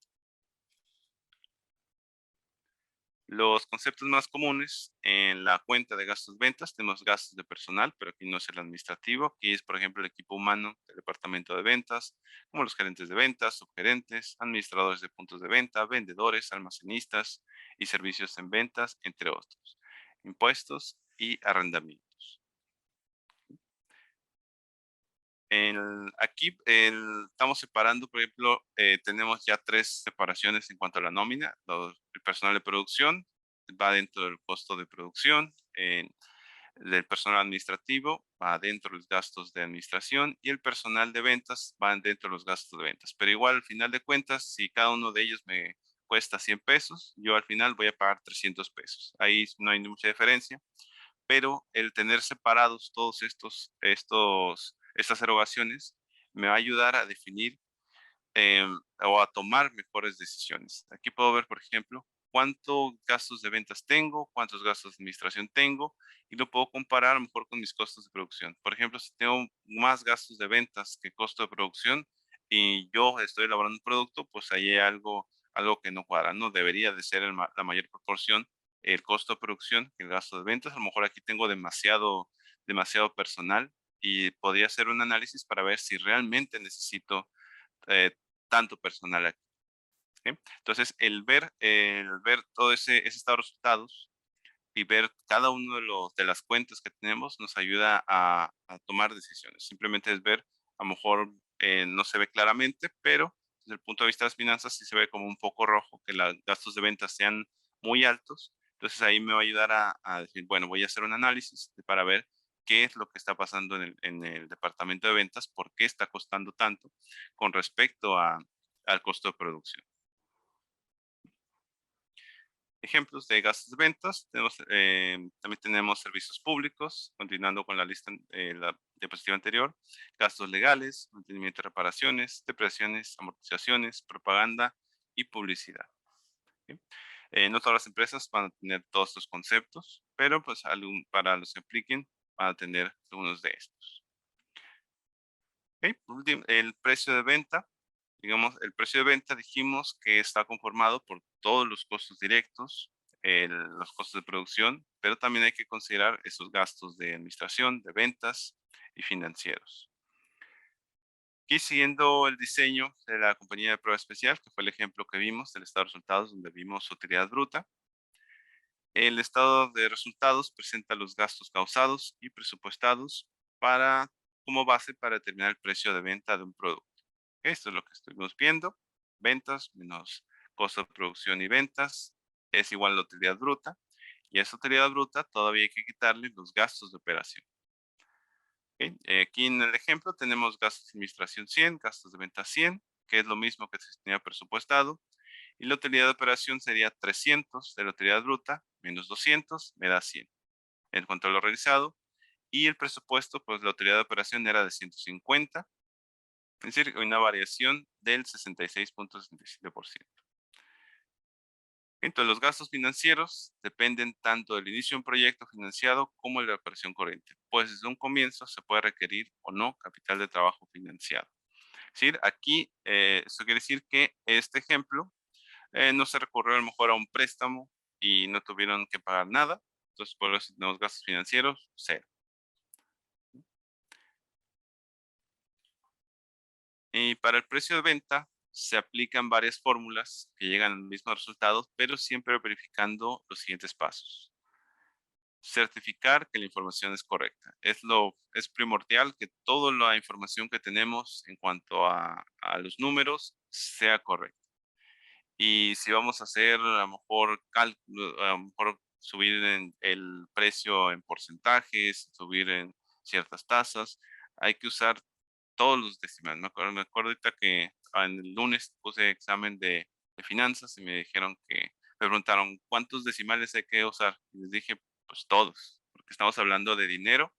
Los conceptos más comunes en la cuenta de gastos ventas, tenemos gastos de personal, pero aquí no es el administrativo. Aquí es, por ejemplo, el equipo humano del departamento de ventas, como los gerentes de ventas, subgerentes, administradores de puntos de venta, vendedores, almacenistas y servicios en ventas, entre otros. Impuestos y arrendamientos. Aquí estamos separando, por ejemplo, tenemos ya 3 separaciones en cuanto a la nómina. El personal de producción va dentro del costo de producción, el personal administrativo va dentro de los gastos de administración y el personal de ventas va dentro de los gastos de ventas. Pero igual, al final de cuentas, si cada uno de ellos me cuesta 100 pesos, yo al final voy a pagar 300 pesos. Ahí no hay mucha diferencia, pero el tener separados todos estas erogaciones me va a ayudar a definir o a tomar mejores decisiones. Aquí puedo ver, por ejemplo, cuántos gastos de ventas tengo, cuántos gastos de administración tengo, y lo puedo comparar a lo mejor con mis costos de producción. Por ejemplo, si tengo más gastos de ventas que costo de producción y yo estoy elaborando un producto, pues ahí hay algo que no cuadra, ¿no? Debería de ser la mayor proporción el costo de producción que el gasto de ventas. A lo mejor aquí tengo demasiado personal y podría hacer un análisis para ver si realmente necesito eh, tanto personal aquí. ¿Sí? Entonces, el ver todo ese estado de resultados y ver cada uno de las cuentas que tenemos nos ayuda a tomar decisiones. Simplemente es ver, a lo mejor no se ve claramente, pero desde el punto de vista de las finanzas sí se ve como un poco rojo que los gastos de ventas sean muy altos. Entonces ahí me va a ayudar a decir, bueno, voy a hacer un análisis para ver qué es lo que está pasando en el departamento de ventas, por qué está costando tanto con respecto al costo de producción. Ejemplos de gastos de ventas, también tenemos servicios públicos, continuando con la lista, la diapositiva anterior, gastos legales, mantenimiento y reparaciones, depreciaciones, amortizaciones, propaganda y publicidad. ¿Sí? No todas las empresas van a tener todos estos conceptos, pero pues para los que apliquen van a tener algunos de estos. Ok, por último, el precio de venta. Digamos, el precio de venta dijimos que está conformado por todos los costos directos, los costos de producción, pero también hay que considerar esos gastos de administración, de ventas y financieros. Aquí siguiendo el diseño de la compañía de prueba especial, que fue el ejemplo que vimos del estado de resultados, donde vimos utilidad bruta. El estado de resultados presenta los gastos causados y presupuestados como base para determinar el precio de venta de un producto. Esto es lo que estuvimos viendo. Ventas menos costo de producción y ventas es igual a la utilidad bruta. Y a esa utilidad bruta todavía hay que quitarle los gastos de operación. ¿Ok? Aquí en el ejemplo tenemos gastos de administración 100, gastos de venta 100, que es lo mismo que se tenía presupuestado. Y la utilidad de operación sería 300 de la utilidad bruta menos 200 me da 100. En cuanto a lo realizado y el presupuesto, pues la utilidad de operación era de 150, es decir, una variación del 66.67%. Entonces, los gastos financieros dependen tanto del inicio de un proyecto financiado como de la operación corriente, pues desde un comienzo se puede requerir o no capital de trabajo financiado. Es decir, aquí esto quiere decir que este ejemplo no se recurrió a lo mejor a un préstamo y no tuvieron que pagar nada, entonces por eso tenemos gastos financieros, cero. Y para el precio de venta se aplican varias fórmulas que llegan al mismo resultado, pero siempre verificando los siguientes pasos. Certificar que la información es correcta. Es primordial que toda la información que tenemos en cuanto a los números sea correcta. Y si vamos a hacer a lo mejor cálculo, a lo mejor subir el precio en porcentajes, subir en ciertas tasas, hay que usar todos los decimales. Me acuerdo ahorita que en el lunes puse examen de finanzas y me dijeron me preguntaron cuántos decimales hay que usar. Y les dije, pues todos, porque estamos hablando de dinero.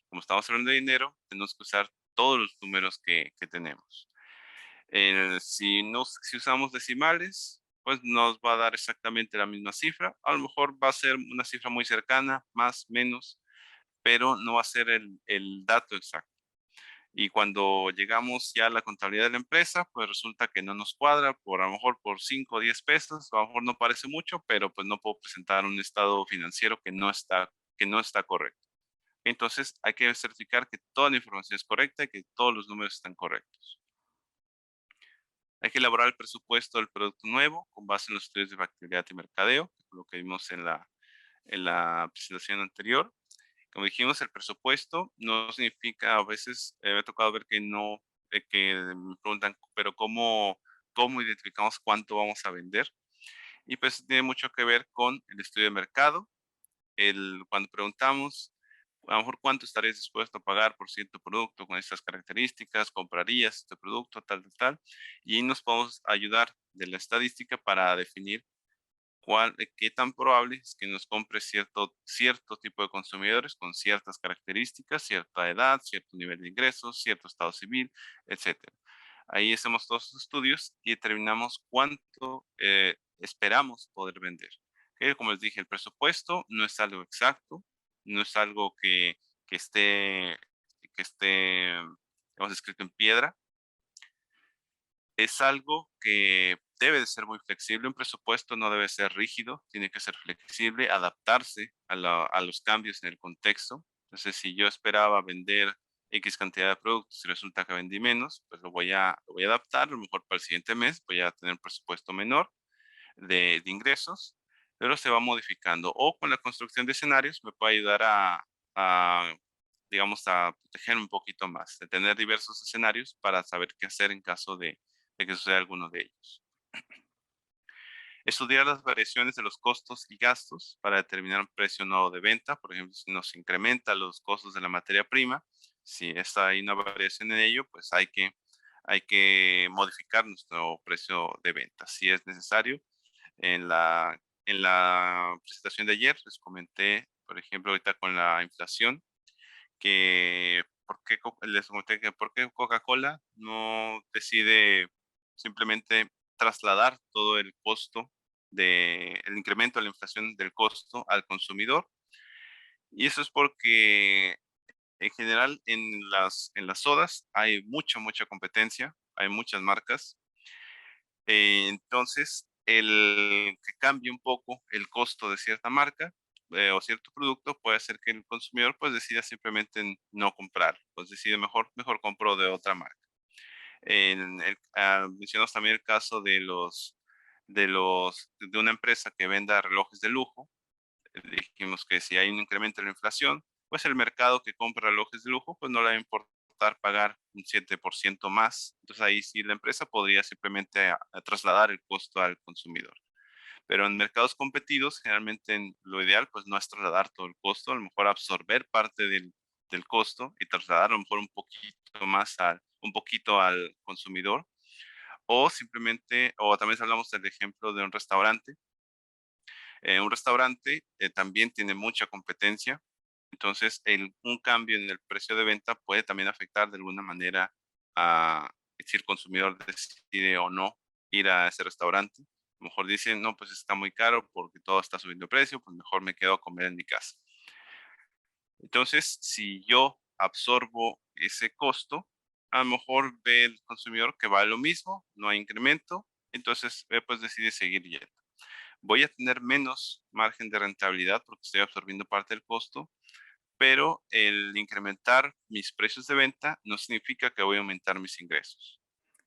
Como estamos hablando de dinero, tenemos que usar todos los números que tenemos. Si usamos decimales, pues nos va a dar exactamente la misma cifra. A lo mejor va a ser una cifra muy cercana, más, menos, pero no va a ser el dato exacto. Y cuando llegamos ya a la contabilidad de la empresa, pues resulta que no nos cuadra a lo mejor por 5 o 10 pesos, a lo mejor no parece mucho, pero pues no puedo presentar un estado financiero que no está correcto. Entonces hay que certificar que toda la información es correcta y que todos los números están correctos. Hay que elaborar el presupuesto del producto nuevo con base en los estudios de factibilidad y mercadeo, lo que vimos en la presentación anterior. Como dijimos, el presupuesto no significa, a veces me ha tocado ver que no, que me preguntan, pero ¿cómo identificamos cuánto vamos a vender? Y pues tiene mucho que ver con el estudio de mercado. Cuando preguntamos, a lo mejor cuánto estarías dispuesto a pagar por cierto producto con estas características, comprarías este producto, tal, tal, tal. Y ahí nos podemos ayudar de la estadística para definir qué tan probable es que nos compre cierto tipo de consumidores con ciertas características, cierta edad, cierto nivel de ingresos, cierto estado civil, etcétera. Ahí hacemos todos los estudios y determinamos cuánto esperamos poder vender. ¿Ok? Como les dije, el presupuesto no es algo exacto, no es algo que esté, digamos, escrito en piedra. Es algo que debe de ser muy flexible. Un presupuesto no debe ser rígido, tiene que ser flexible, adaptarse a los cambios en el contexto. Entonces, si yo esperaba vender X cantidad de productos y resulta que vendí menos, pues lo voy a adaptar. A lo mejor para el siguiente mes voy a tener un presupuesto menor de ingresos, pero se va modificando. O con la construcción de escenarios me puede ayudar digamos, a proteger un poquito más, de tener diversos escenarios para saber qué hacer en caso de que suceda alguno de ellos. Estudiar las variaciones de los costos y gastos para determinar un precio nuevo de venta. Por ejemplo, si nos incrementa los costos de la materia prima, si hay una variación en ello, pues hay que modificar nuestro precio de venta si es necesario. En la presentación de ayer les comenté, por ejemplo, ahorita con la inflación, que les comenté que por qué Coca-Cola no decide simplemente trasladar todo el costo el incremento de la inflación del costo al consumidor. Y eso es porque en general en las sodas hay mucha competencia, hay muchas marcas. Entonces, el que cambie un poco el costo de cierta marca o cierto producto puede hacer que el consumidor pues decida simplemente no comprar, pues decide mejor compro de otra marca. Mencionamos también el caso de una empresa que venda relojes de lujo. Dijimos que si hay un incremento en la inflación, pues el mercado que compra relojes de lujo, pues no le va a importar pagar un 7% más. Entonces ahí sí la empresa podría simplemente a trasladar el costo al consumidor. Pero en mercados competidos, generalmente lo ideal, pues no es trasladar todo el costo, a lo mejor absorber parte del costo y trasladar a lo mejor un poquito al consumidor. O simplemente, o también hablamos del ejemplo de un restaurante. Un restaurante también tiene mucha competencia, entonces un cambio en el precio de venta puede también afectar de alguna manera a si el consumidor decide o no ir a ese restaurante. A lo mejor dicen, no, pues está muy caro porque todo está subiendo de precio, pues mejor me quedo a comer en mi casa. Entonces, si yo absorbo ese costo, a lo mejor ve el consumidor que vale lo mismo, no hay incremento, entonces pues decide seguir yendo. Voy a tener menos margen de rentabilidad porque estoy absorbiendo parte del costo, pero el incrementar mis precios de venta no significa que voy a aumentar mis ingresos.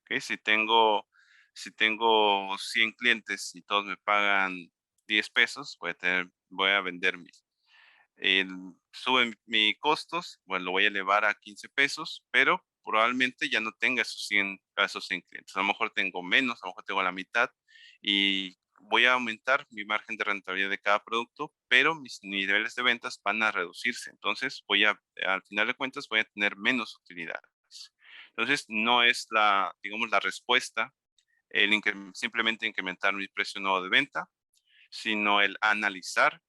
¿Okay? Si tengo 100 clientes y todos me pagan 10 pesos, voy a vender sube mi costos, bueno, lo voy a elevar a 15 pesos, pero probablemente ya no tenga esos 100 clientes. A lo mejor tengo menos, a lo mejor tengo la mitad y voy a aumentar mi margen de rentabilidad de cada producto, pero mis niveles de ventas van a reducirse. Entonces, al final de cuentas, voy a tener menos utilidades. Entonces, no es digamos, la respuesta simplemente incrementar mi precio nuevo de venta, sino el analizar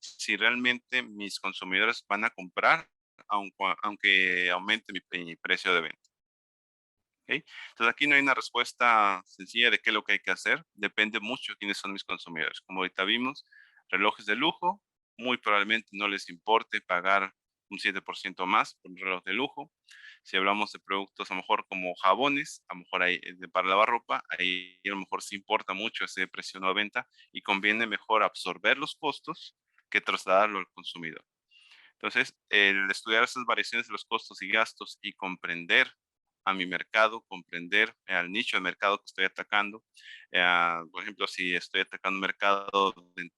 si realmente mis consumidores van a comprar aunque aumente mi precio de venta. ¿Okay? Entonces aquí no hay una respuesta sencilla de qué es lo que hay que hacer. Depende mucho de quiénes son mis consumidores. Como ahorita vimos, relojes de lujo, muy probablemente no les importe pagar un 7% más por un reloj de lujo. Si hablamos de productos a lo mejor como jabones, a lo mejor para lavar ropa, ahí a lo mejor sí importa mucho ese precio de venta y conviene mejor absorber los costos que trasladarlo al consumidor. Entonces, el estudiar esas variaciones de los costos y gastos y comprender a mi mercado, comprender al nicho de mercado que estoy atacando. Por ejemplo, si estoy atacando un mercado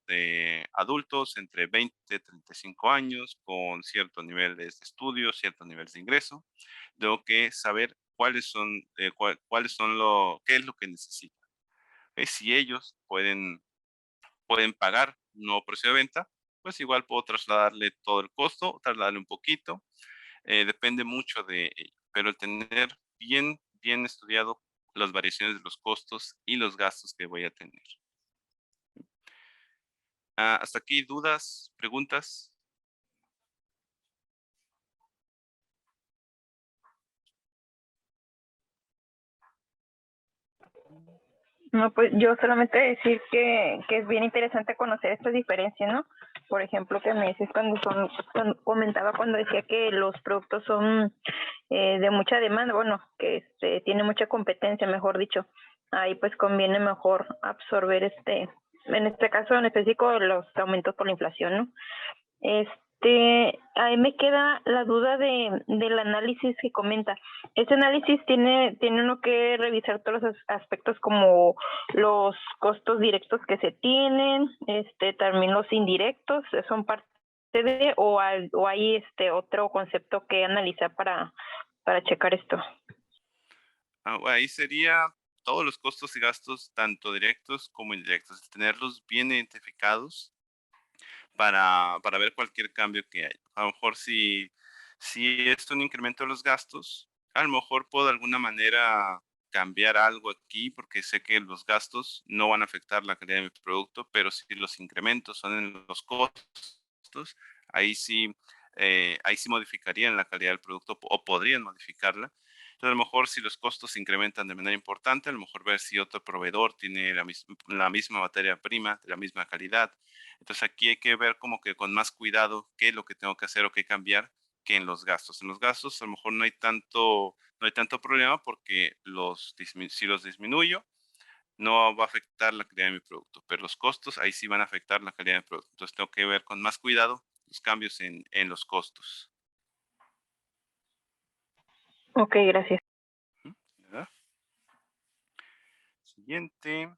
de adultos entre 20 y 35 años con ciertos niveles de estudio, ciertos niveles de ingreso, tengo que saber qué es lo que necesitan. Si ellos pueden pagar un nuevo precio de venta, pues igual puedo trasladarle todo el costo, trasladarle un poquito, depende mucho de ello, pero el tener bien estudiado las variaciones de los costos y los gastos que voy a tener. Hasta aquí, dudas, preguntas. No, pues yo solamente decir que es bien interesante conocer estas diferencias, ¿no? Por ejemplo, que me dices comentaba cuando decía que los productos son de mucha demanda, bueno, que tiene mucha competencia, mejor dicho. Ahí pues conviene mejor absorber en este caso en específico, los aumentos por la inflación, ¿no? Ahí me queda la duda del análisis que comenta. Ese análisis tiene uno que revisar todos los aspectos como los costos directos que se tienen, también los indirectos, son parte de, o hay otro concepto que analizar para checar esto. Ahí sería todos los costos y gastos, tanto directos como indirectos, tenerlos bien identificados para ver cualquier cambio que haya. A lo mejor si es un incremento de los gastos, a lo mejor puedo de alguna manera cambiar algo aquí porque sé que los gastos no van a afectar la calidad de mi producto, pero si los incrementos son en los costos, ahí sí modificarían la calidad del producto o podrían modificarla. Entonces, a lo mejor si los costos se incrementan de manera importante, a lo mejor ver si otro proveedor tiene la misma materia prima, de la misma calidad. Entonces, aquí hay que ver como que con más cuidado qué es lo que tengo que hacer o qué cambiar que en los gastos. En los gastos a lo mejor no hay tanto problema porque si los disminuyo, no va a afectar la calidad de mi producto, pero los costos ahí sí van a afectar la calidad del producto. Entonces, tengo que ver con más cuidado los cambios en los costos. Ok, gracias. ¿Verdad? Siguiente.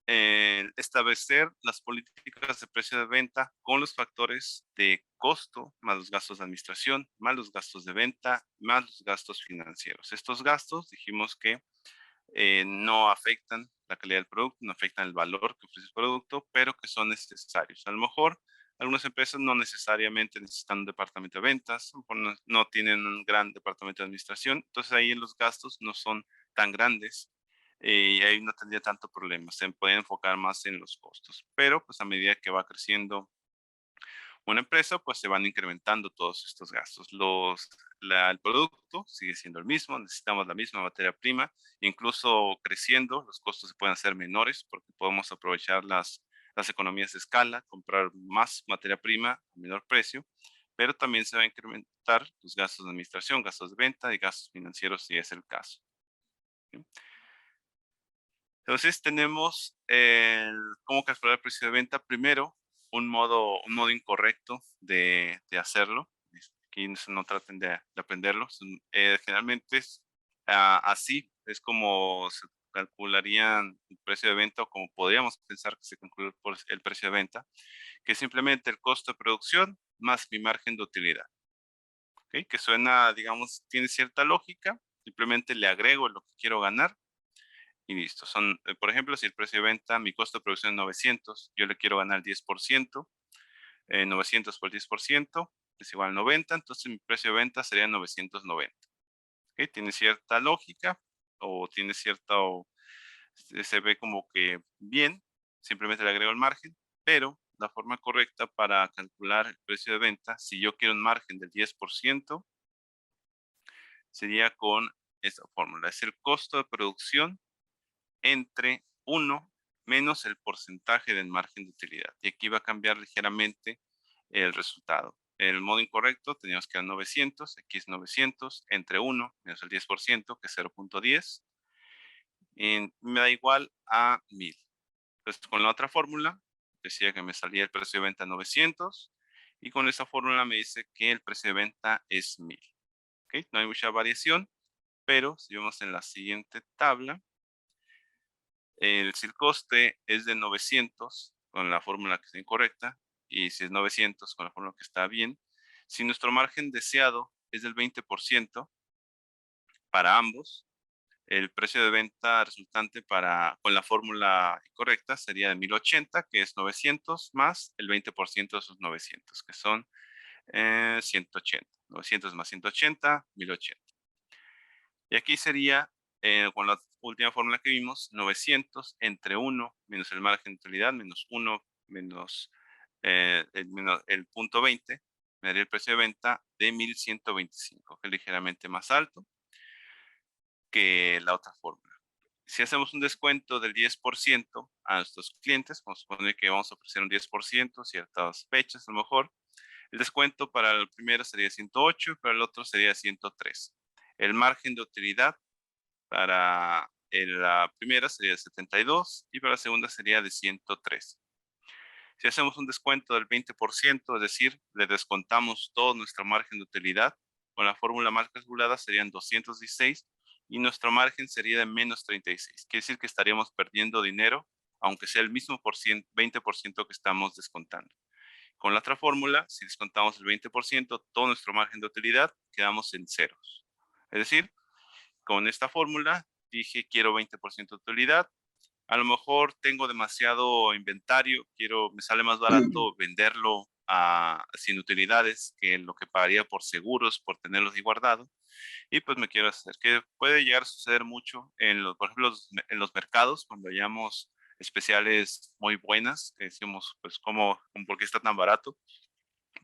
Establecer las políticas de precio de venta con los factores de costo, más los gastos de administración, más los gastos de venta, más los gastos financieros. Estos gastos dijimos que no afectan la calidad del producto, no afectan el valor que ofrece el producto, pero que son necesarios. A lo mejor algunas empresas no necesariamente necesitan un departamento de ventas, no tienen un gran departamento de administración, entonces ahí los gastos no son tan grandes y ahí no tendría tanto problema, se puede enfocar más en los costos, pero pues a medida que va creciendo una empresa, pues se van incrementando todos estos gastos. El producto sigue siendo el mismo, necesitamos la misma materia prima, incluso creciendo, los costos se pueden hacer menores porque podemos aprovechar las economías de escala, comprar más materia prima a menor precio, pero también se va a incrementar los gastos de administración, gastos de venta y gastos financieros si es el caso. ¿Sí? Entonces tenemos cómo calcular el precio de venta. Primero, un modo incorrecto de hacerlo. Aquí no traten de aprenderlo. Generalmente es así, es como se calcularían el precio de venta o como podríamos pensar que se calcula el precio de venta, que es simplemente el costo de producción más mi margen de utilidad. ¿Ok? Que suena, digamos, tiene cierta lógica. Simplemente le agrego lo que quiero ganar y listo. Por ejemplo, si el precio de venta, mi costo de producción es 900, yo le quiero ganar 10%, 900 por 10% es igual a 90, entonces mi precio de venta sería 990. ¿Okay? Tiene cierta lógica o tiene se ve como que bien, simplemente le agrego el margen, pero la forma correcta para calcular el precio de venta, si yo quiero un margen del 10%, sería con esta fórmula. Es el costo de producción entre 1 menos el porcentaje del margen de utilidad. Y aquí va a cambiar ligeramente el resultado. En el modo incorrecto teníamos que dar 900, aquí es 900, entre 1 menos el 10%, que es 0.10, me da igual a 1000. Entonces, con la otra fórmula, decía que me salía el precio de venta 900, y con esa fórmula me dice que el precio de venta es 1000. ¿Okay? No hay mucha variación, pero si vemos en la siguiente tabla, si el coste es de 900 con la fórmula que está incorrecta y si es 900 con la fórmula que está bien, si nuestro margen deseado es del 20% para ambos, el precio de venta resultante con la fórmula correcta sería de 1080, que es 900 más el 20% de esos 900, que son 180. 900 más 180, 1080. Y aquí sería, con la última fórmula que vimos, 900 entre 1 menos el margen de utilidad, menos 1 menos el punto 20, me daría el precio de venta de 1125, que es ligeramente más alto que la otra fórmula. Si hacemos un descuento del 10% a nuestros clientes, vamos a suponer que vamos a ofrecer un 10% ciertas fechas a lo mejor, el descuento para el primero sería 108, para el otro sería 103. El margen de utilidad para la primera sería de 72 y para la segunda sería de 103. Si hacemos un descuento del 20%, es decir, le descontamos todo nuestro margen de utilidad, con la fórmula más calculada serían 216 y nuestro margen sería de menos 36. Quiere decir que estaríamos perdiendo dinero, aunque sea el mismo 20% que estamos descontando. Con la otra fórmula, si descontamos el 20%, todo nuestro margen de utilidad, quedamos en ceros. Es decir, con esta fórmula dije quiero 20% de utilidad, a lo mejor tengo demasiado inventario, me sale más barato venderlo sin utilidades que lo que pagaría por seguros, por tenerlos ahí guardado, y pues me quiero hacer, que puede llegar a suceder mucho, por ejemplo, en los mercados, cuando hayamos especiales muy buenas, que decimos, pues, ¿por qué está tan barato?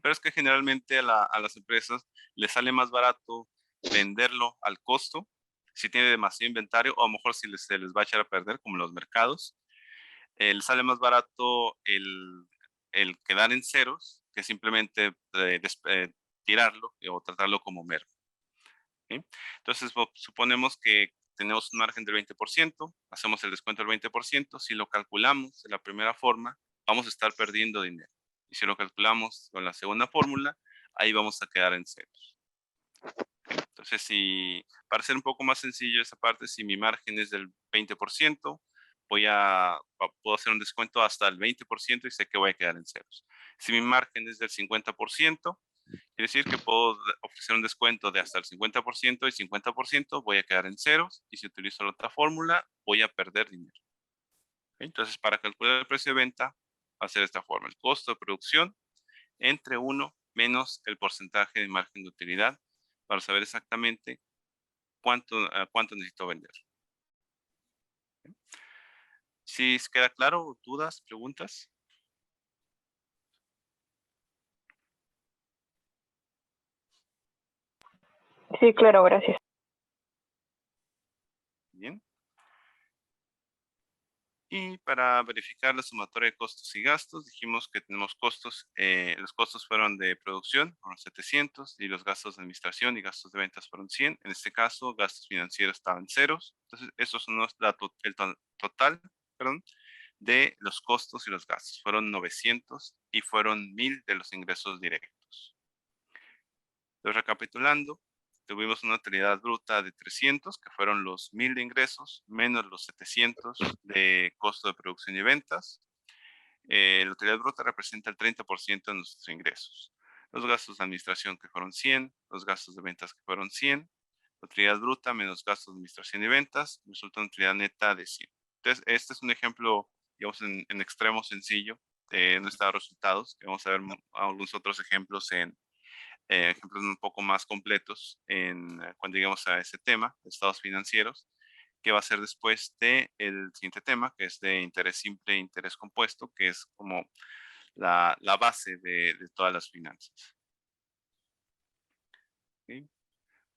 Pero es que generalmente a las empresas les sale más barato venderlo al costo. Si tiene demasiado inventario, o a lo mejor si se les va a echar a perder, como en los mercados, les sale más barato el quedar en ceros que simplemente tirarlo o tratarlo como merma. ¿Sí? Entonces, suponemos que tenemos un margen del 20%, hacemos el descuento del 20%, si lo calculamos de la primera forma, vamos a estar perdiendo dinero. Y si lo calculamos con la segunda fórmula, ahí vamos a quedar en ceros. Entonces, para ser un poco más sencillo esa parte, si mi margen es del 20%, puedo hacer un descuento hasta el 20% y sé que voy a quedar en ceros. Si mi margen es del 50%, quiere decir que puedo ofrecer un descuento de hasta el 50% y 50% voy a quedar en ceros, y si utilizo la otra fórmula, voy a perder dinero. Entonces, para calcular el precio de venta, va a ser de esta forma: el costo de producción entre 1 menos el porcentaje de margen de utilidad, para saber exactamente cuánto necesito vender. ¿Sí queda claro? ¿Dudas? ¿Preguntas? Sí, claro, gracias. Bien. Y para verificar la sumatoria de costos y gastos, dijimos que tenemos costos. Los costos fueron de producción, fueron 700, y los gastos de administración y gastos de ventas fueron 100. En este caso, gastos financieros estaban ceros. Entonces, esos son el total, perdón, de los costos y los gastos. Fueron 900 y fueron 1000 de los ingresos directos. Entonces, recapitulando, tuvimos una utilidad bruta de 300, que fueron los 1000 de ingresos, menos los 700 de costo de producción y ventas. La utilidad bruta representa el 30% de nuestros ingresos. Los gastos de administración, que fueron 100, los gastos de ventas, que fueron 100, la utilidad bruta menos gastos de administración y ventas, resulta una utilidad neta de 100. Entonces, este es un ejemplo, digamos, en extremo sencillo de nuestros resultados. Vamos a ver algunos otros ejemplos ejemplos un poco más completos cuando lleguemos a ese tema, de estados financieros, que va a ser después del siguiente tema, que es de interés simple e interés compuesto, que es como la base de todas las finanzas. ¿Okay?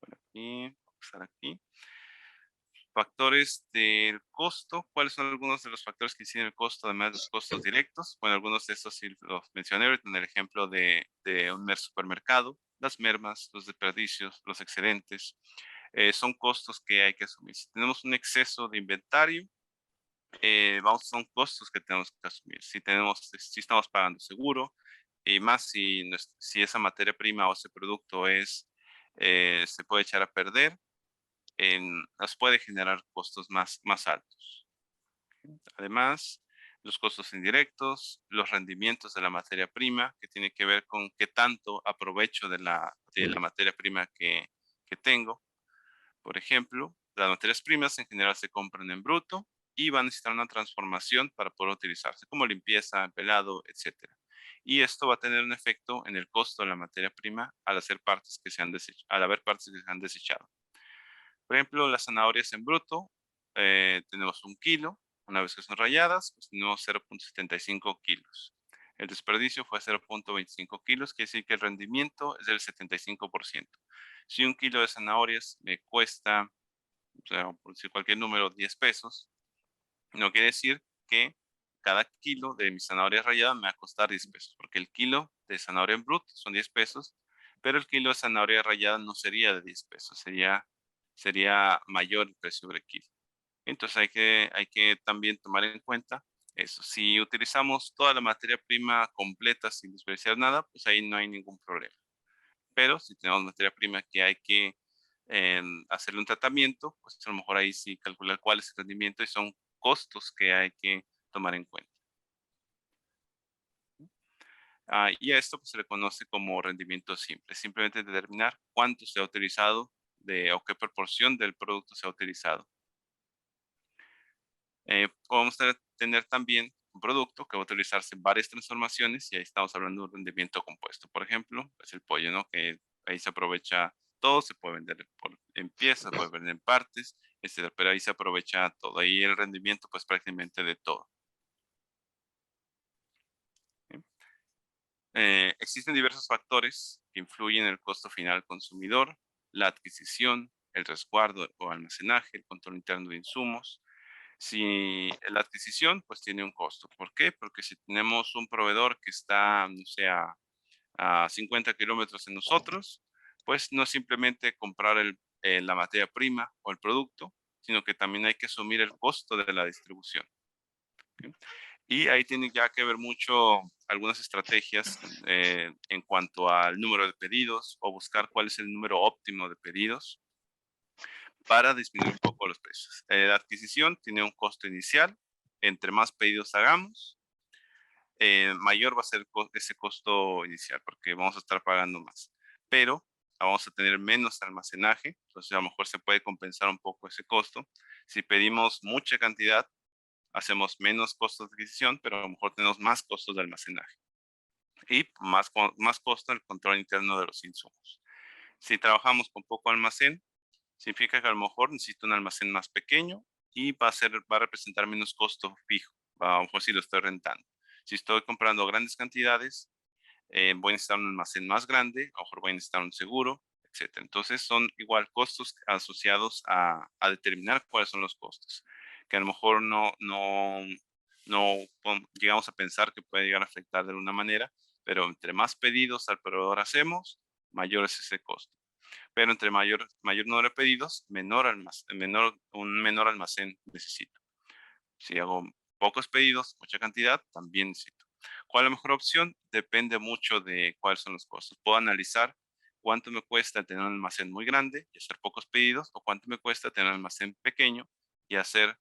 Bueno, aquí, vamos a pasar aquí. Factores del costo. ¿Cuáles son algunos de los factores que inciden el costo, además de los costos directos? Bueno, algunos de estos sí los mencioné en el ejemplo de un supermercado. Las mermas, los desperdicios, los excedentes, son costos que hay que asumir. Si tenemos un exceso de inventario, son costos que tenemos que asumir. Si estamos pagando seguro, y más si esa materia prima o ese producto se puede echar a perder, nos puede generar costos más altos. Además, los costos indirectos, los rendimientos de la materia prima, que tiene que ver con qué tanto aprovecho de la materia prima que tengo. Por ejemplo, las materias primas en general se compran en bruto y van a necesitar una transformación para poder utilizarse, como limpieza, pelado, etc. Y esto va a tener un efecto en el costo de la materia prima al haber partes que se han desechado. Por ejemplo, las zanahorias en bruto, tenemos 1 kilo. Una vez que son rayadas, pues tenemos 0.75 kilos. El desperdicio fue 0.25 kilos, quiere decir que el rendimiento es del 75%. Si 1 kilo de zanahorias me cuesta, o sea, por decir cualquier número, 10 pesos, no quiere decir que cada kilo de mi zanahoria rallada me va a costar 10 pesos, porque el kilo de zanahoria en bruto son 10 pesos, pero el kilo de zanahoria rallada no sería de 10 pesos, sería mayor el precio del kilo. Entonces hay que también tomar en cuenta eso. Si utilizamos toda la materia prima completa sin desperdiciar nada, pues ahí no hay ningún problema. Pero si tenemos materia prima que hay que hacerle un tratamiento, pues a lo mejor ahí sí calcular cuál es el rendimiento, y son costos que hay que tomar en cuenta. Y a esto pues, se le conoce como rendimiento simple. Simplemente determinar cuánto se ha utilizado o qué proporción del producto se ha utilizado. Podemos tener también un producto que va a utilizarse en varias transformaciones, y ahí estamos hablando de un rendimiento compuesto. Por ejemplo, es el pollo, ¿no? Que ahí se aprovecha todo, se puede vender en piezas, se puede vender en partes, etc. Pero ahí se aprovecha todo. Ahí el rendimiento, pues prácticamente de todo. ¿Sí? Existen diversos factores que influyen en el costo final al consumidor. la adquisición, el resguardo o almacenaje, el control interno de insumos. Si la adquisición, pues tiene un costo. ¿Por qué? Porque si tenemos un proveedor que está, no sé, a 50 kilómetros de nosotros, pues no es simplemente comprar la materia prima o el producto, sino que también hay que asumir el costo de la distribución. ¿Ok? Y ahí tiene ya que ver mucho algunas estrategias en cuanto al número de pedidos o buscar cuál es el número óptimo de pedidos para disminuir un poco los precios. La adquisición tiene un costo inicial. Entre más pedidos hagamos, mayor va a ser ese costo inicial porque vamos a estar pagando más. Pero vamos a tener menos almacenaje, entonces a lo mejor se puede compensar un poco ese costo. Si pedimos mucha cantidad, hacemos menos costos de adquisición, pero a lo mejor tenemos más costos de almacenaje y más costo el control interno de los insumos. Si trabajamos con poco almacén, significa que a lo mejor necesito un almacén más pequeño y va a representar menos costo fijo, a lo mejor si lo estoy rentando. Si estoy comprando grandes cantidades, voy a necesitar un almacén más grande, a lo mejor voy a necesitar un seguro, etcétera. Entonces son igual costos asociados a determinar cuáles son los costos, que a lo mejor no llegamos a pensar que puede llegar a afectar de alguna manera, pero entre más pedidos al proveedor hacemos, mayor es ese costo. Pero entre mayor número de pedidos, un menor almacén necesito. Si hago pocos pedidos, mucha cantidad, también necesito. ¿Cuál es la mejor opción? Depende mucho de cuáles son los costos. Puedo analizar cuánto me cuesta tener un almacén muy grande y hacer pocos pedidos, o cuánto me cuesta tener un almacén pequeño y hacer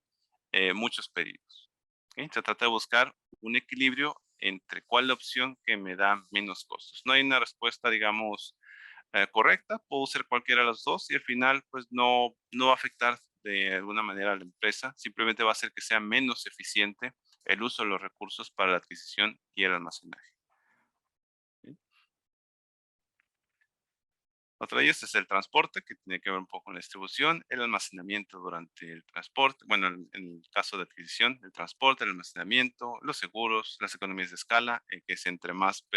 muchos pedidos. ¿Okay? Se trata de buscar un equilibrio entre cuál es la opción que me da menos costos. No hay una respuesta, digamos, correcta, puedo usar cualquiera de las dos y al final pues no va a afectar de alguna manera a la empresa, simplemente va a hacer que sea menos eficiente el uso de los recursos para la adquisición y el almacenaje. ¿Sí? Otra de ellas es el transporte, que tiene que ver un poco con la distribución, el almacenamiento durante el transporte, bueno, en el caso de adquisición, el transporte, el almacenamiento, los seguros, las economías de escala, que es entre más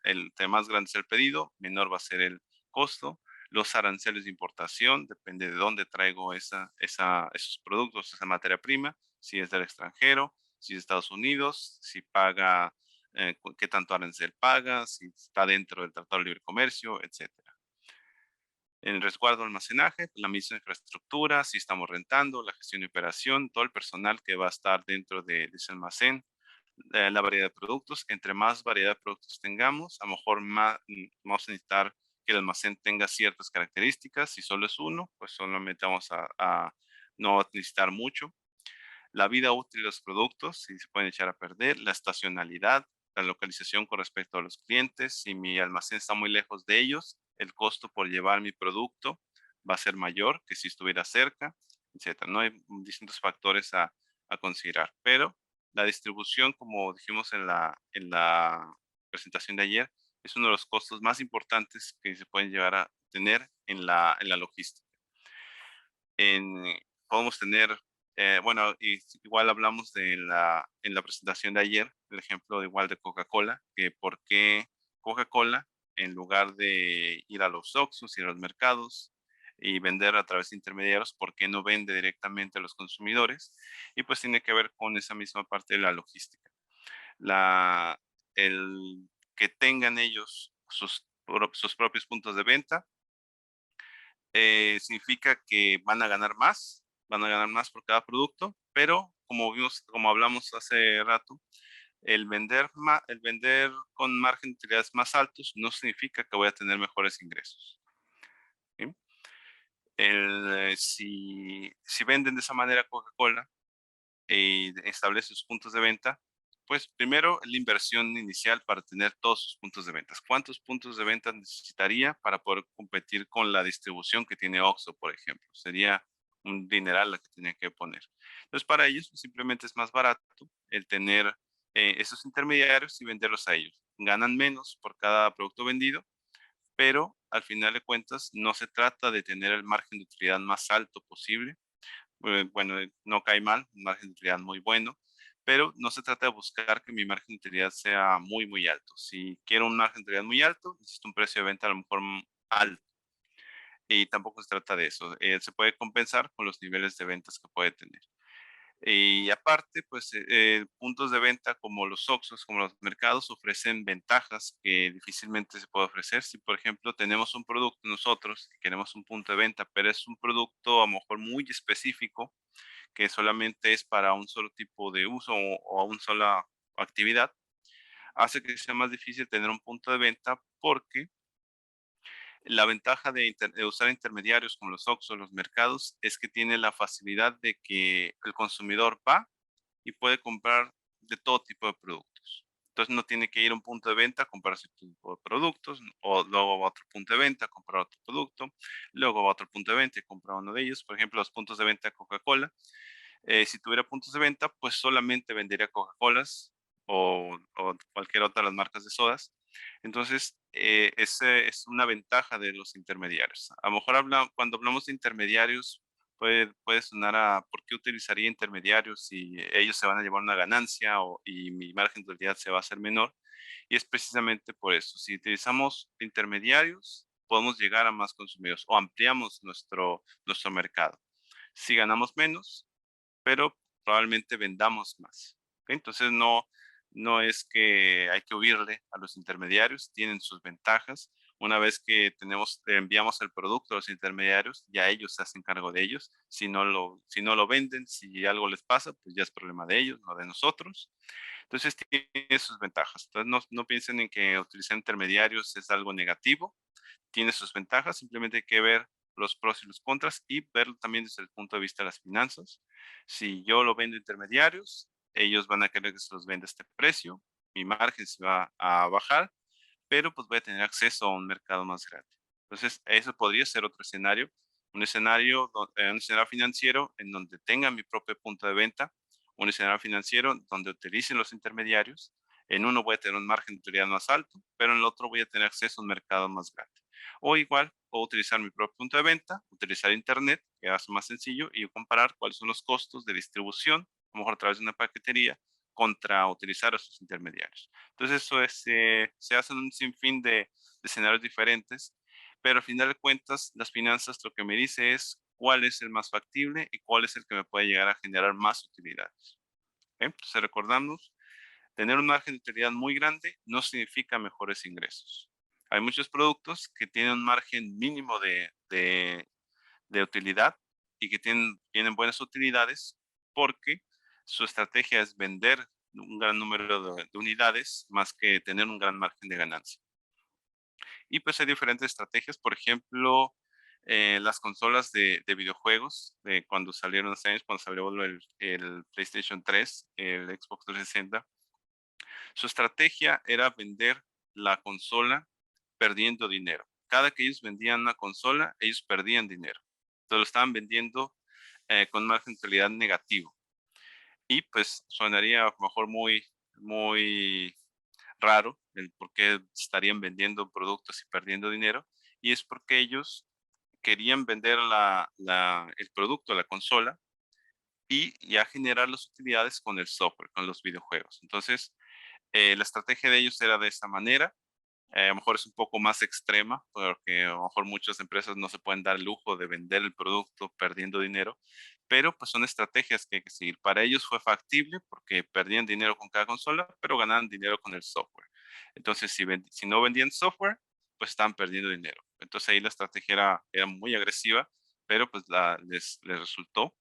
entre más grande es el pedido, menor va a ser el costo. Los aranceles de importación, depende de dónde traigo esos productos, esa materia prima, si es del extranjero, si es de Estados Unidos, si paga, qué tanto arancel paga, si está dentro del Tratado de Libre Comercio, etcétera. En el resguardo almacenaje, la misma infraestructura, si estamos rentando, la gestión y operación, todo el personal que va a estar dentro de ese almacén, la variedad de productos. Entre más variedad de productos tengamos, a lo mejor vamos a necesitar que el almacén tenga ciertas características. Si solo es uno, pues solamente vamos a no necesitar mucho. La vida útil de los productos, si se pueden echar a perder, la estacionalidad, la localización con respecto a los clientes, si mi almacén está muy lejos de ellos, el costo por llevar mi producto va a ser mayor que si estuviera cerca, etcétera. No hay distintos factores a considerar, pero la distribución, como dijimos en la presentación de ayer, es uno de los costos más importantes que se pueden llegar a tener en la logística. Podemos tener, bueno, igual hablamos en la presentación de ayer, el ejemplo igual de Coca-Cola, que por qué Coca-Cola, en lugar de ir a los Oxxos, ir a los mercados y vender a través de intermediarios, ¿por qué no vende directamente a los consumidores? Y pues tiene que ver con esa misma parte de la logística. El que tengan ellos sus propios puntos de venta, significa que van a ganar más por cada producto, pero como hablamos hace rato, el vender con margen de utilidades más altos no significa que voy a tener mejores ingresos. ¿Sí? Si venden de esa manera Coca-Cola y establece sus puntos de venta, pues primero la inversión inicial para tener todos sus puntos de venta. ¿Cuántos puntos de venta necesitaría para poder competir con la distribución que tiene Oxxo, por ejemplo? Sería un dineral la que tenía que poner. Entonces, para ellos pues, simplemente es más barato el tener esos intermediarios y venderlos a ellos. Ganan menos por cada producto vendido, pero al final de cuentas no se trata de tener el margen de utilidad más alto posible. Bueno, no cae mal, un margen de utilidad muy bueno, pero no se trata de buscar que mi margen de utilidad sea muy, muy alto. Si quiero un margen de utilidad muy alto, necesito un precio de venta a lo mejor alto. y tampoco se trata de eso. Se puede compensar con los niveles de ventas que puede tener. Y aparte, pues puntos de venta como los Oxxos, como los mercados, ofrecen ventajas que difícilmente se puede ofrecer. Si, por ejemplo, tenemos un producto nosotros y queremos un punto de venta, pero es un producto a lo mejor muy específico, que solamente es para un solo tipo de uso o a una sola actividad, hace que sea más difícil tener un punto de venta porque la ventaja de usar intermediarios como los Oxxo, los mercados, es que tiene la facilidad de que el consumidor va y puede comprar de todo tipo de productos. Entonces no tiene que ir a un punto de venta a comprar cierto tipo de productos, o luego va a otro punto de venta a comprar otro producto, luego va a otro punto de venta y compra uno de ellos. Por ejemplo, los puntos de venta de Coca-Cola. Si tuviera puntos de venta, pues solamente vendería Coca-Colas o cualquier otra de las marcas de sodas. Entonces, ese es una ventaja de los intermediarios. A lo mejor cuando hablamos de intermediarios, puede sonar a por qué utilizaría intermediarios si ellos se van a llevar una ganancia y mi margen de utilidad se va a hacer menor. Y es precisamente por eso. Si utilizamos intermediarios, podemos llegar a más consumidores o ampliamos nuestro mercado. Si ganamos menos, pero probablemente vendamos más. ¿Ok? Entonces no es que hay que huirle a los intermediarios, tienen sus ventajas. Una vez que enviamos el producto a los intermediarios, ya ellos se hacen cargo de ellos. Si no lo venden, si algo les pasa, pues ya es problema de ellos, no de nosotros. Entonces tiene sus ventajas. Entonces no piensen en que utilizar intermediarios es algo negativo, tiene sus ventajas, simplemente hay que ver los pros y los contras y verlo también desde el punto de vista de las finanzas. Si yo lo vendo a intermediarios, ellos van a querer que se los venda a este precio, mi margen se va a bajar, pero pues voy a tener acceso a un mercado más grande. Entonces, eso podría ser otro escenario, un escenario financiero en donde tenga mi propio punto de venta, un escenario financiero donde utilicen los intermediarios. En uno voy a tener un margen de utilidad más alto, pero en el otro voy a tener acceso a un mercado más grande. O igual, puedo utilizar mi propio punto de venta, utilizar Internet, que hace más sencillo, y comparar cuáles son los costos de distribución, a lo mejor a través de una paquetería, contra utilizar a sus intermediarios. Entonces, se hacen un sinfín de escenarios diferentes, pero al final de cuentas, las finanzas lo que me dice es cuál es el más factible y cuál es el que me puede llegar a generar más utilidades. ¿Ok? Entonces, recordamos, tener un margen de utilidad muy grande no significa mejores ingresos. Hay muchos productos que tienen un margen mínimo de utilidad y que tienen buenas utilidades porque su estrategia es vender un gran número de unidades más que tener un gran margen de ganancia. Y pues hay diferentes estrategias, por ejemplo, las consolas de videojuegos, de cuando salieron hace años, cuando salió el PlayStation 3, el Xbox 360, su estrategia era vender la consola perdiendo dinero. Cada que ellos vendían una consola, ellos perdían dinero. Entonces lo estaban vendiendo con margen de utilidad negativo. Y pues sonaría a lo mejor muy raro el por qué estarían vendiendo productos y perdiendo dinero. Y es porque ellos querían vender el producto, la consola, y ya generar las utilidades con el software, con los videojuegos. Entonces, la estrategia de ellos era de esa manera. A lo mejor es un poco más extrema, porque a lo mejor muchas empresas no se pueden dar el lujo de vender el producto perdiendo dinero, pero pues son estrategias que hay que seguir. Para ellos fue factible porque perdían dinero con cada consola, pero ganaban dinero con el software. Entonces, si no vendían software, pues estaban perdiendo dinero. Entonces ahí la estrategia era muy agresiva, pero pues les resultó.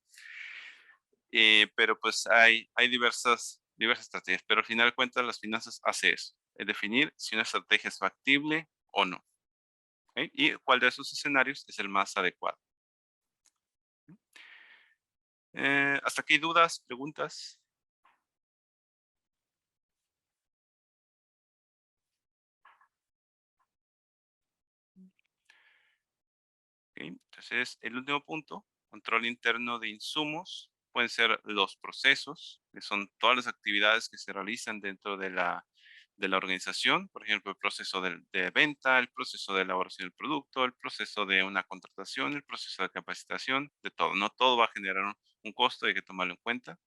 Pero pues hay diversas estrategias, pero al final de cuentas las finanzas hace eso, es definir si una estrategia es factible o no. ¿Ok? Y cuál de esos escenarios es el más adecuado. ¿Hasta aquí dudas, preguntas? ¿Ok? Entonces, el último punto, control interno de insumos, pueden ser los procesos, que son todas las actividades que se realizan dentro de la organización, por ejemplo, el proceso de venta, el proceso de elaboración del producto, el proceso de una contratación, el proceso de capacitación, de todo. No todo va a generar un costo, hay que tomarlo en cuenta.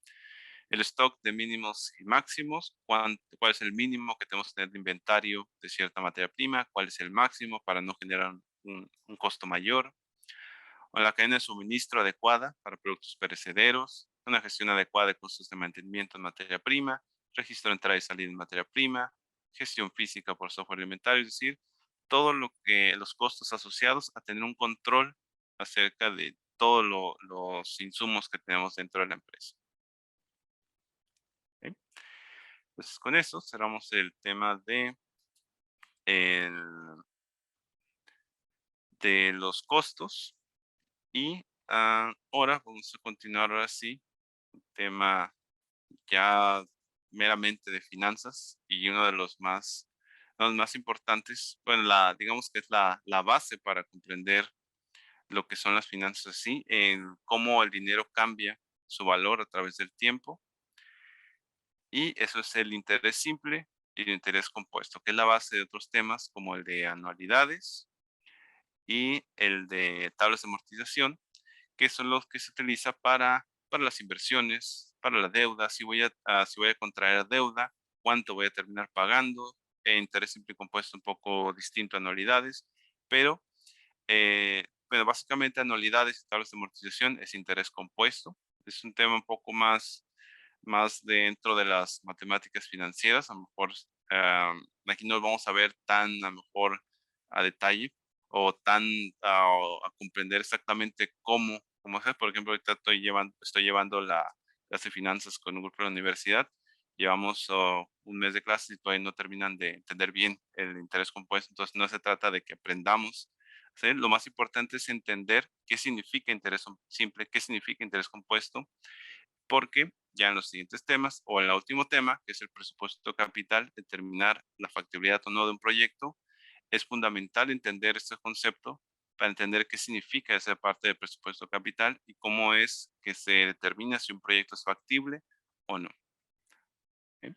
El stock de mínimos y máximos, cuál es el mínimo que tenemos que tener de inventario de cierta materia prima, cuál es el máximo para no generar un costo mayor. la cadena de suministro adecuada para productos perecederos, una gestión adecuada de costos de mantenimiento en materia prima, registro de entrada y salida en materia prima, gestión física por software alimentario, es decir, todo lo que los costos asociados a tener un control acerca de todos los insumos que tenemos dentro de la empresa. ¿Okay? Entonces, con eso cerramos el tema de los costos y ahora vamos a continuar ahora sí, tema ya meramente de finanzas y uno de los más importantes, bueno, digamos que es la base para comprender lo que son las finanzas así, en cómo el dinero cambia su valor a través del tiempo. Y eso es el interés simple y el interés compuesto, que es la base de otros temas como el de anualidades y el de tablas de amortización, que son los que se utiliza para las inversiones, para la deuda, si voy a contraer deuda, cuánto voy a terminar pagando, interés simple y compuesto un poco distinto a anualidades, pero básicamente anualidades y tablas de amortización es interés compuesto. Es un tema un poco más dentro de las matemáticas financieras. A lo mejor aquí no vamos a ver tan a lo mejor a detalle o tan a comprender exactamente cómo hacer. Por ejemplo, ahorita estoy llevando la clase de finanzas con un grupo de la universidad. Llevamos un mes de clase y todavía no terminan de entender bien el interés compuesto. Entonces no se trata de que aprendamos. ¿Sí? Lo más importante es entender qué significa interés simple, qué significa interés compuesto, porque ya en los siguientes temas o en el último tema, que es el presupuesto capital, determinar la factibilidad o no de un proyecto, es fundamental entender este concepto para entender qué significa esa parte del presupuesto capital y cómo es que se determina si un proyecto es factible o no. ¿Sí?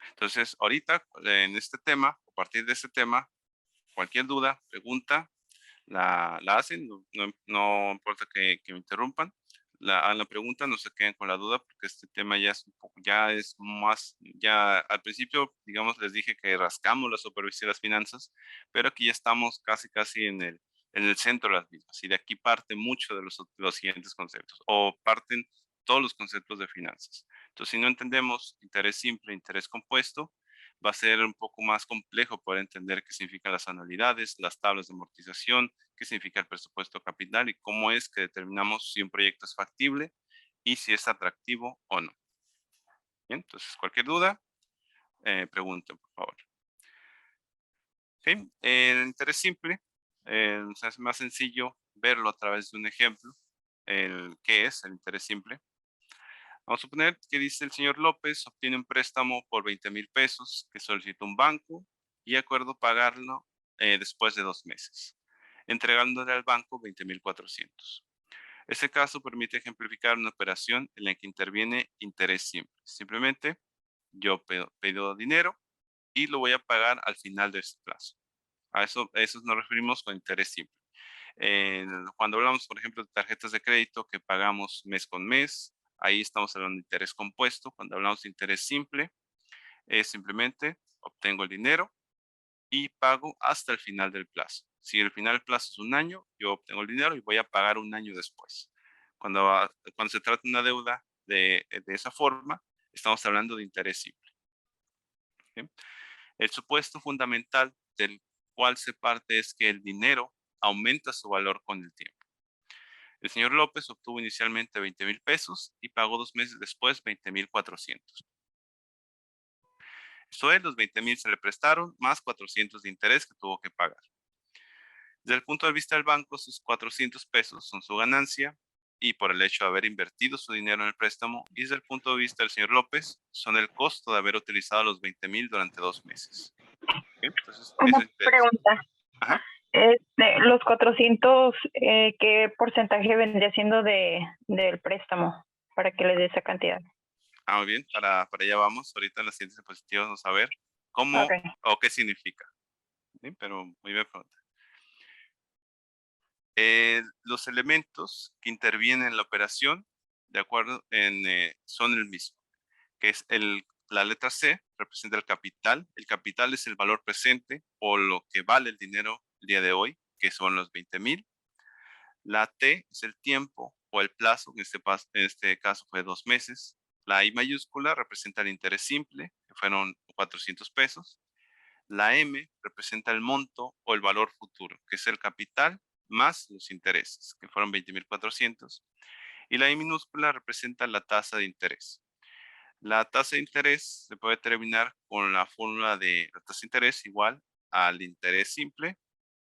Entonces, ahorita en este tema, a partir de este tema, cualquier duda, pregunta, la hacen, no importa que me interrumpan, hagan la pregunta, no se queden con la duda, porque este tema ya es más, ya al principio, digamos, les dije que rascamos la supervisión de las finanzas, pero aquí ya estamos casi en el centro de las mismas, y de aquí parte mucho de los siguientes conceptos, o parten todos los conceptos de finanzas. Entonces, si no entendemos interés simple, interés compuesto, va a ser un poco más complejo poder entender qué significan las anualidades, las tablas de amortización, qué significa el presupuesto capital y cómo es que determinamos si un proyecto es factible y si es atractivo o no. Bien, entonces cualquier duda, pregunten, por favor. Okay. El interés simple, es más sencillo verlo a través de un ejemplo. ¿Qué es el interés simple? Vamos a suponer que dice el señor López obtiene un préstamo por 20,000 pesos que solicita un banco y acuerdo pagarlo después de 2 meses, entregándole al banco 20,400. Este caso permite ejemplificar una operación en la que interviene interés simple. Simplemente yo pido dinero y lo voy a pagar al final de ese plazo. A eso nos referimos con interés simple. Cuando hablamos, por ejemplo, de tarjetas de crédito que pagamos mes con mes, ahí estamos hablando de interés compuesto. Cuando hablamos de interés simple, es simplemente obtengo el dinero y pago hasta el final del plazo. Si el final del plazo es un año, yo obtengo el dinero y voy a pagar un año después. Cuando se trata de una deuda de esa forma, estamos hablando de interés simple. ¿Sí? El supuesto fundamental del cual se parte es que el dinero aumenta su valor con el tiempo. El señor López obtuvo inicialmente 20,000 pesos y pagó 2 meses después 20,400. Esto es, los 20,000 se le prestaron más 400 de interés que tuvo que pagar. Desde el punto de vista del banco, sus 400 pesos son su ganancia y por el hecho de haber invertido su dinero en el préstamo, y desde el punto de vista del señor López, son el costo de haber utilizado los 20,000 durante 2 meses. ¿Okay? Entonces, Una eso es interés. pregunta. Ajá. Los 400, ¿qué porcentaje vendría siendo del préstamo para que les dé esa cantidad? Muy bien, para allá vamos. Ahorita en las siguientes diapositivas vamos a ver cómo Okay. o qué significa. ¿Sí? Pero muy bien pregunta. Los elementos que intervienen en la operación, de acuerdo, son el mismo, que es la letra C, representa el capital. El capital es el valor presente o lo que vale el dinero el día de hoy, que son los 20,000. La T es el tiempo o el plazo, en este caso fue 2 meses. La I mayúscula representa el interés simple, que fueron 400 pesos. La M representa el monto o el valor futuro, que es el capital más los intereses, que fueron 20,400. Y la I minúscula representa la tasa de interés. La tasa de interés se puede determinar con la fórmula de la tasa de interés igual al interés simple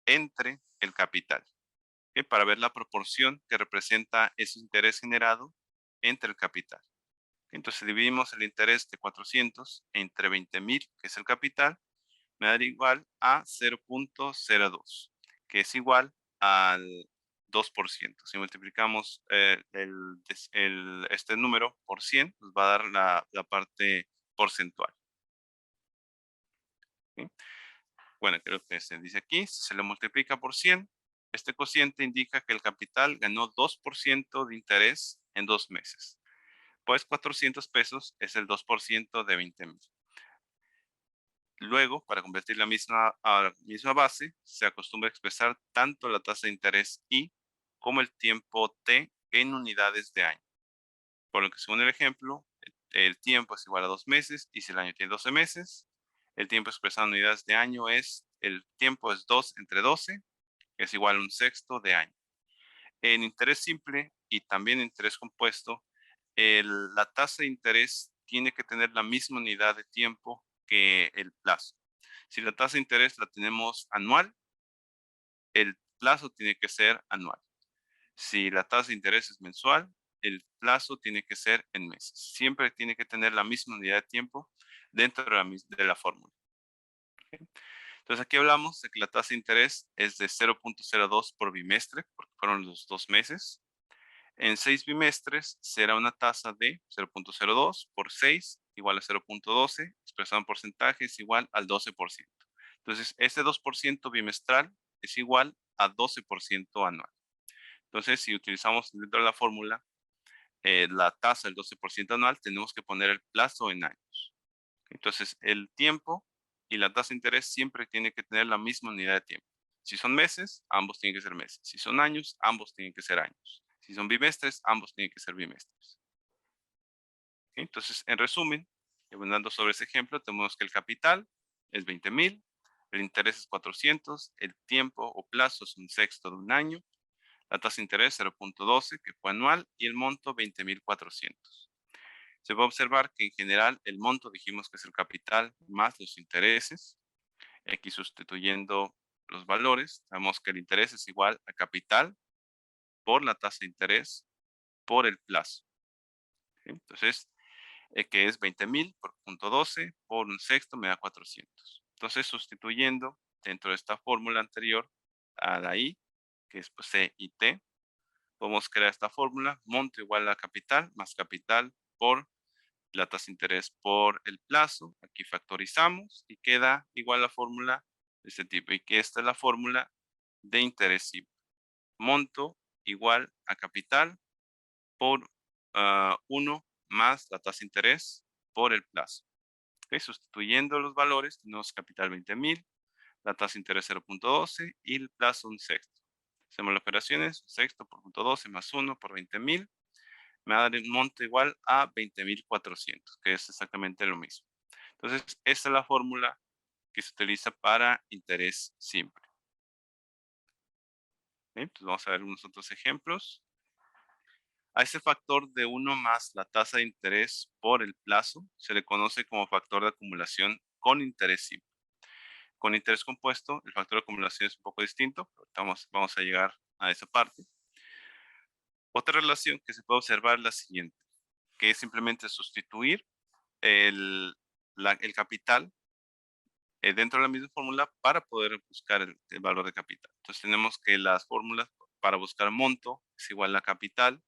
entre el capital, ¿okay? Para ver la proporción que representa ese interés generado entre el capital. Entonces dividimos el interés de 400 entre 20,000, que es el capital, me da igual a 0,02, que es igual al 2%. Si multiplicamos este número por 100, nos va a dar la parte porcentual. ¿Sí? Bueno, creo que se dice aquí, si se le multiplica por 100, este cociente indica que el capital ganó 2% de interés en 2 meses. Pues 400 pesos es el 2% de 20,000. Luego, para convertir a la misma base, se acostumbra a expresar tanto la tasa de interés I como el tiempo T en unidades de año. Por lo que según el ejemplo, el tiempo es igual a 2 meses y si el año tiene 12 meses, el tiempo expresado en unidades de año el tiempo es 2 entre 12, que es igual a un sexto de año. En interés simple y también en interés compuesto, la tasa de interés tiene que tener la misma unidad de tiempo que el plazo. Si la tasa de interés la tenemos anual, el plazo tiene que ser anual. Si la tasa de interés es mensual, el plazo tiene que ser en meses. Siempre tiene que tener la misma unidad de tiempo dentro de la fórmula. ¿Okay? Entonces aquí hablamos de que la tasa de interés es de 0,02 por bimestre, porque fueron los 2 meses. En 6 bimestres será una tasa de 0,02 por 6 igual a 0,12, expresado en porcentaje es igual al 12%. Entonces, este 2% bimestral es igual a 12% anual. Entonces, si utilizamos dentro de la fórmula la tasa del 12% anual, tenemos que poner el plazo en años. Entonces, el tiempo y la tasa de interés siempre tienen que tener la misma unidad de tiempo. Si son meses, ambos tienen que ser meses. Si son años, ambos tienen que ser años. Si son bimestres, ambos tienen que ser bimestres. ¿Okay? Entonces, en resumen, abundando sobre ese ejemplo, tenemos que el capital es 20,000, el interés es 400, el tiempo o plazo es un sexto de un año, la tasa de interés 0,12, que fue anual, y el monto 20,400. Se va a observar que en general el monto dijimos que es el capital más los intereses. Aquí sustituyendo los valores, sabemos que el interés es igual a capital por la tasa de interés por el plazo. ¿Sí? Entonces, que es 20,000 por 0,12 por un sexto me da 400. Entonces, sustituyendo dentro de esta fórmula anterior a la I, que es pues, C y T, podemos crear esta fórmula, monto igual a capital más capital por la tasa de interés por el plazo. Aquí factorizamos y queda igual la fórmula de este tipo. Y que esta es la fórmula de interés simple. Monto igual a capital por 1 más la tasa de interés por el plazo. ¿Okay? Sustituyendo los valores, tenemos capital 20,000, la tasa de interés 0,12 y el plazo un sexto. Hacemos las operaciones, un sexto por 0,12 más 1 por 20,000. Me va a dar un monto igual a 20,400, que es exactamente lo mismo. Entonces, esta es la fórmula que se utiliza para interés simple. ¿Okay? Pues vamos a ver unos otros ejemplos. A ese factor de 1 más la tasa de interés por el plazo se le conoce como factor de acumulación con interés simple. Con interés compuesto, el factor de acumulación es un poco distinto, pero vamos a llegar a esa parte. Otra relación que se puede observar es la siguiente, que es simplemente sustituir el capital dentro de la misma fórmula para poder buscar el valor de capital. Entonces tenemos que las fórmulas para buscar monto es igual a capital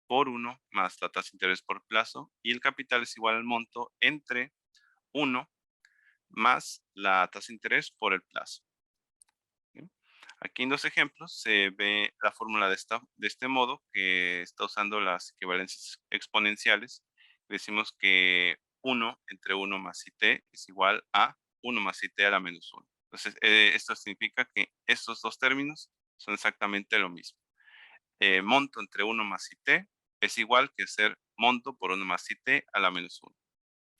por 1 más la tasa de interés por plazo y el capital es igual al monto entre 1 más la tasa de interés por el plazo. ¿Sí? Aquí en dos ejemplos se ve la fórmula de este modo que está usando las equivalencias exponenciales. Decimos que 1 entre 1 más it es igual a 1 más it a la menos 1. Entonces, esto significa que estos dos términos son exactamente lo mismo. monto entre 1 más IT es igual que hacer monto por 1 más IT a la menos 1.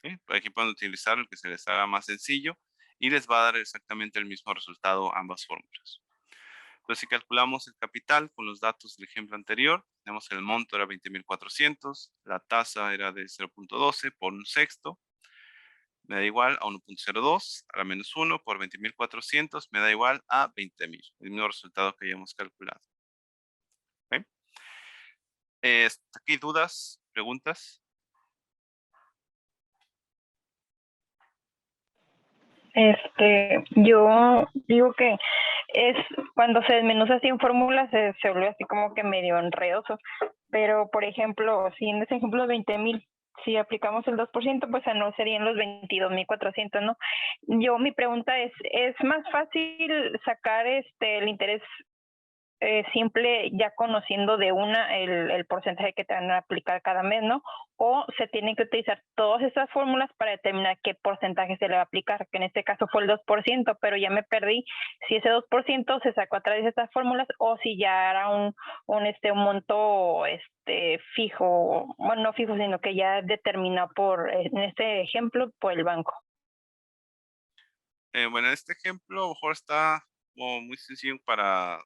¿Sí? Aquí pueden utilizar el que se les haga más sencillo y les va a dar exactamente el mismo resultado ambas fórmulas. Entonces, si calculamos el capital con los datos del ejemplo anterior, tenemos el monto era 20.400, la tasa era de 0.12 por un sexto, me da igual a 1.02, a la menos 1 por 20.400, me da igual a 20.000, el mismo resultado que hayamos calculado. ¿Ok? ¿Aquí dudas, preguntas? Yo digo que es cuando se desmenuza así en fórmulas se vuelve así como que medio enredoso. Pero, por ejemplo, si en ese ejemplo 20.000, si aplicamos el 2%, pues no serían los 22.400, ¿no? Mi pregunta ¿es más fácil sacar el interés simple ya conociendo de una el porcentaje que te van a aplicar cada mes, ¿no? O se tienen que utilizar todas esas fórmulas para determinar qué porcentaje se le va a aplicar, que en este caso fue el 2%, pero ya me perdí si ese 2% se sacó a través de estas fórmulas o si ya era un monto fijo, bueno, no fijo, sino que ya determinado en este ejemplo, por el banco. Bueno, este ejemplo a lo mejor está como muy sencillo para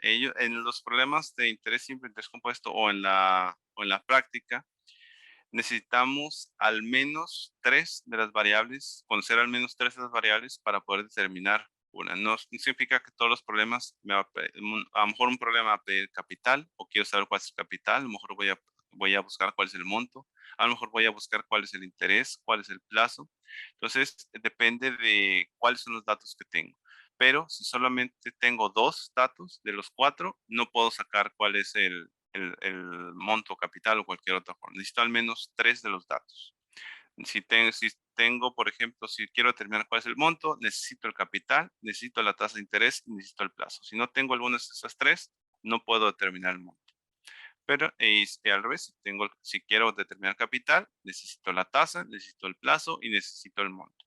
ello. En los problemas de interés simple, interés compuesto o en la práctica, necesitamos al menos 3 de las variables, conocer al menos 3 de las variables para poder determinar una. No significa que todos los problemas, a lo mejor un problema va a pedir capital o quiero saber cuál es el capital, a lo mejor voy a buscar cuál es el monto, a lo mejor voy a buscar cuál es el interés, cuál es el plazo. Entonces, depende de cuáles son los datos que tengo. Pero si solamente tengo 2 datos de los 4, no puedo sacar cuál es el monto capital o cualquier otra forma. Necesito al menos 3 de los datos. Si tengo, por ejemplo, si quiero determinar cuál es el monto, necesito el capital, necesito la tasa de interés y necesito el plazo. Si no tengo algunas de esas 3, no puedo determinar el monto. Pero al revés, si quiero determinar capital, necesito la tasa, necesito el plazo y necesito el monto.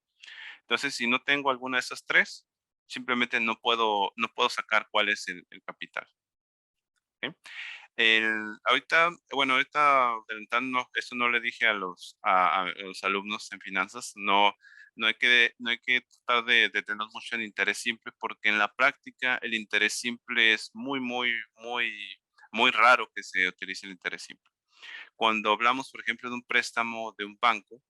Entonces, si no tengo alguna de esas 3, simplemente no puedo sacar cuál es el capital. ¿Ok? Ahorita adelantando, esto no le dije a los alumnos en finanzas, no hay que tratar de tener mucho en interés simple, porque en la práctica el interés simple es muy, muy, muy, muy raro que se utilice el interés simple. Cuando hablamos, por ejemplo, de un préstamo de un banco,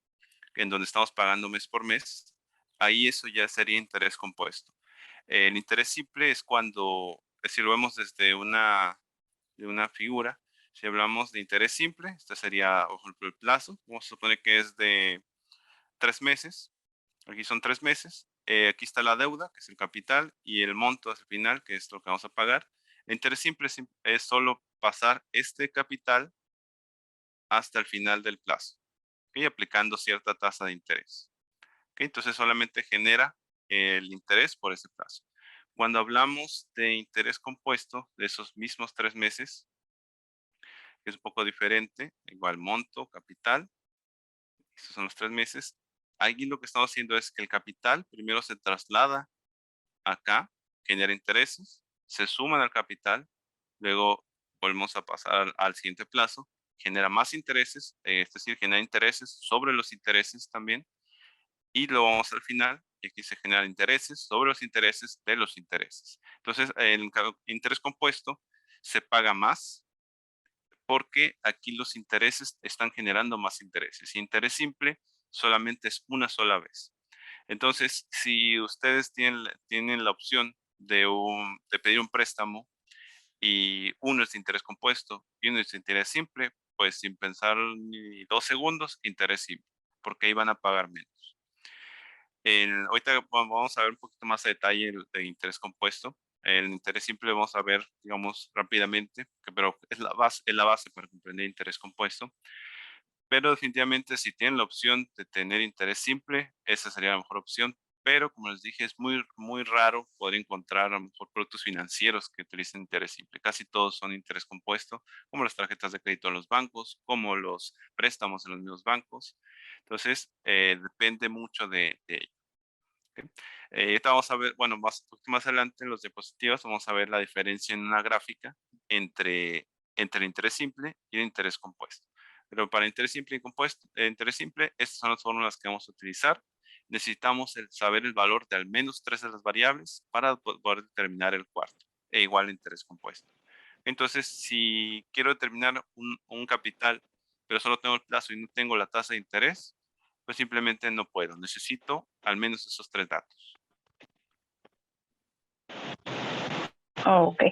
en donde estamos pagando mes por mes, ahí eso ya sería interés compuesto. El interés simple es cuando, si lo vemos desde de una figura. Si hablamos de interés simple, este sería, por ejemplo, el plazo. Vamos a suponer que es de 3 meses. Aquí son 3 meses. Aquí está la deuda, que es el capital, y el monto al final, que es lo que vamos a pagar. El interés simple es solo pasar este capital hasta el final del plazo, ¿ok? Aplicando cierta tasa de interés. ¿Ok? Entonces solamente genera el interés por ese plazo. Cuando hablamos de interés compuesto de esos mismos 3 meses, que es un poco diferente, igual monto, capital, estos son los 3 meses. Aquí lo que estamos haciendo es que el capital primero se traslada acá, genera intereses, se suman al capital, luego volvemos a pasar al siguiente plazo, genera más intereses, es decir, genera intereses sobre los intereses también, y luego vamos al final, y aquí se generan intereses sobre los intereses de los intereses. Entonces, el interés compuesto se paga más porque aquí los intereses están generando más intereses. Y interés simple solamente es una sola vez. Entonces, si ustedes tienen la opción de pedir un préstamo y uno es de interés compuesto y uno es de interés simple, pues sin pensar ni 2 segundos, interés simple, porque ahí van a pagar menos. Ahorita vamos a ver un poquito más a detalle el de interés compuesto. El interés simple vamos a ver, digamos, rápidamente, pero es la base para comprender interés compuesto. Pero definitivamente si tienen la opción de tener interés simple, esa sería la mejor opción. Pero como les dije, es muy, muy raro poder encontrar a lo mejor productos financieros que utilicen interés simple. Casi todos son interés compuesto, como las tarjetas de crédito en los bancos, como los préstamos en los mismos bancos. Entonces, depende mucho de ello. ¿Ok? Ahorita vamos a ver, bueno, un poquito más adelante en los diapositivas vamos a ver la diferencia en una gráfica entre entre el interés simple y el interés compuesto. Pero para interés simple y compuesto, interés simple, estas son las fórmulas que vamos a utilizar. Necesitamos saber el valor de al menos 3 de las variables para poder determinar el cuarto, e igual interés compuesto. Entonces, si quiero determinar un capital, pero solo tengo el plazo y no tengo la tasa de interés, pues simplemente no puedo. Necesito al menos esos 3 datos. Ok.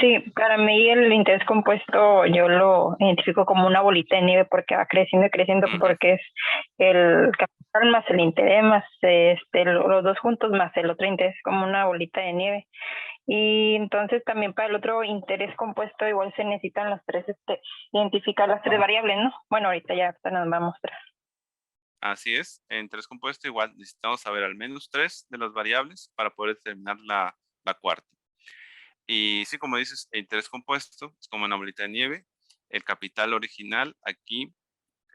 Sí, para mí el interés compuesto yo lo identifico como una bolita de nieve porque va creciendo y creciendo, porque es el capital más el interés más los dos juntos más el otro interés, como una bolita de nieve. Y entonces también para el otro interés compuesto igual se necesitan las tres, identificar las tres variables, ¿no? Bueno, ahorita ya nos va a mostrar. Así es, en interés compuesto igual necesitamos saber al menos 3 de las variables para poder determinar la cuarta. Y sí, como dices, el interés compuesto es como una bolita de nieve. El capital original aquí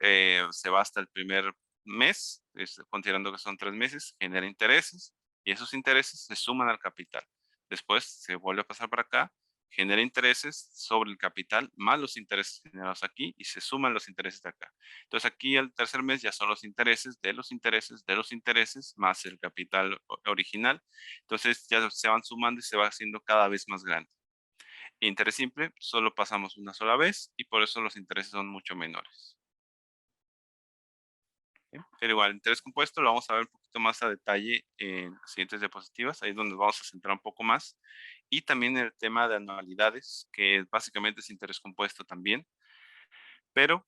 se va hasta el primer mes, considerando que son 3 meses, genera intereses y esos intereses se suman al capital. Después se vuelve a pasar para acá, genera intereses sobre el capital más los intereses generados aquí y se suman los intereses de acá. Entonces aquí el tercer mes ya son los intereses de los intereses de los intereses más el capital original. Entonces ya se van sumando y se va haciendo cada vez más grande. Interés simple solo pasamos una sola vez y por eso los intereses son mucho menores. Pero igual, interés compuesto lo vamos a ver un poquito más a detalle en las siguientes diapositivas, ahí es donde vamos a centrar un poco más. Y también el tema de anualidades, que básicamente es interés compuesto también, pero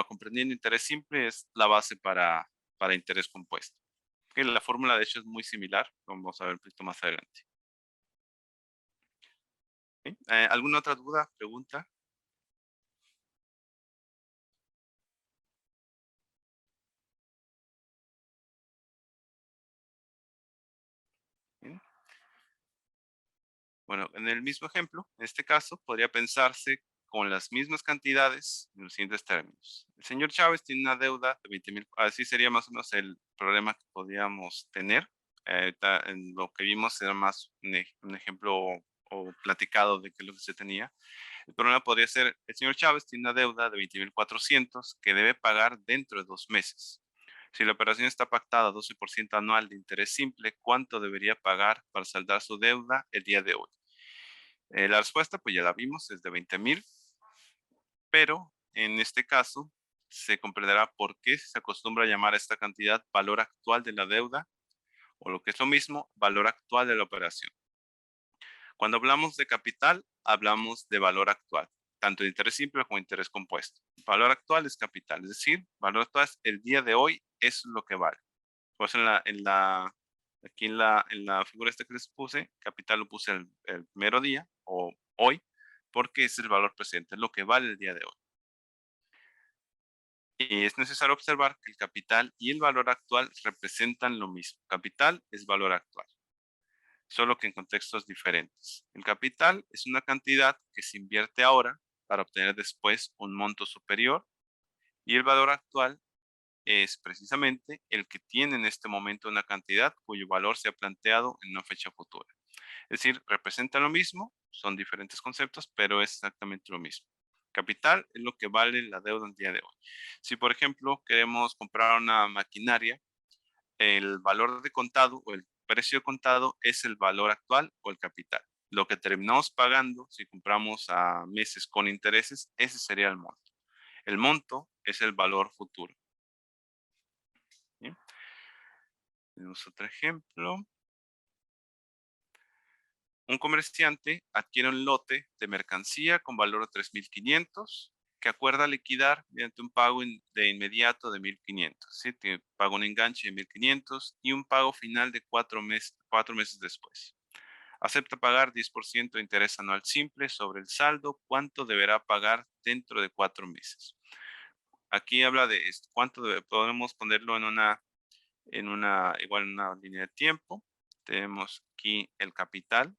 comprendiendo interés simple es la base para interés compuesto. Que la fórmula de hecho es muy similar, lo vamos a ver un poquito más adelante. ¿Alguna otra duda, pregunta? Bien. Bueno, en el mismo ejemplo, en este caso, podría pensarse con las mismas cantidades en los siguientes términos. El señor Chávez tiene una deuda de 20,000, así sería más o menos el problema que podríamos tener. En lo que vimos era más un ejemplo o platicado de qué es lo que se tenía. El problema podría ser, el señor Chávez tiene una deuda de 20,400 que debe pagar dentro de 2 meses. Si la operación está pactada a 12% anual de interés simple, ¿cuánto debería pagar para saldar su deuda el día de hoy? La respuesta, pues ya la vimos, es de 20,000, pero en este caso se comprenderá por qué se acostumbra a llamar a esta cantidad valor actual de la deuda, o lo que es lo mismo, valor actual de la operación. Cuando hablamos de capital, hablamos de valor actual, tanto de interés simple como de interés compuesto. Valor actual es capital, es decir, valor actual es el día de hoy, es lo que vale. Por eso aquí en la figura esta que les puse, capital lo puse el mero día o hoy, porque es el valor presente, es lo que vale el día de hoy. Y es necesario observar que el capital y el valor actual representan lo mismo. Capital es valor actual, solo que en contextos diferentes. El capital es una cantidad que se invierte ahora para obtener después un monto superior, y el valor actual es precisamente el que tiene en este momento una cantidad cuyo valor se ha planteado en una fecha futura. Es decir, representan lo mismo, son diferentes conceptos, pero es exactamente lo mismo. Capital es lo que vale la deuda el día de hoy. Si, por ejemplo, queremos comprar una maquinaria, el valor de contado o el precio de contado es el valor actual o el capital. Lo que terminamos pagando si compramos a meses con intereses, ese sería el monto. El monto es el valor futuro. ¿Bien? Tenemos otro ejemplo. Un comerciante adquiere un lote de mercancía con valor de 3,500 que acuerda liquidar mediante un pago de inmediato de 1,500. ¿Sí? Paga un enganche de 1,500 y un pago final de 4 meses después. Acepta pagar 10% de interés anual simple sobre el saldo. ¿Cuánto deberá pagar dentro de 4 meses? Aquí habla de esto. ¿Cuánto podemos ponerlo en una línea de tiempo? Tenemos aquí el capital.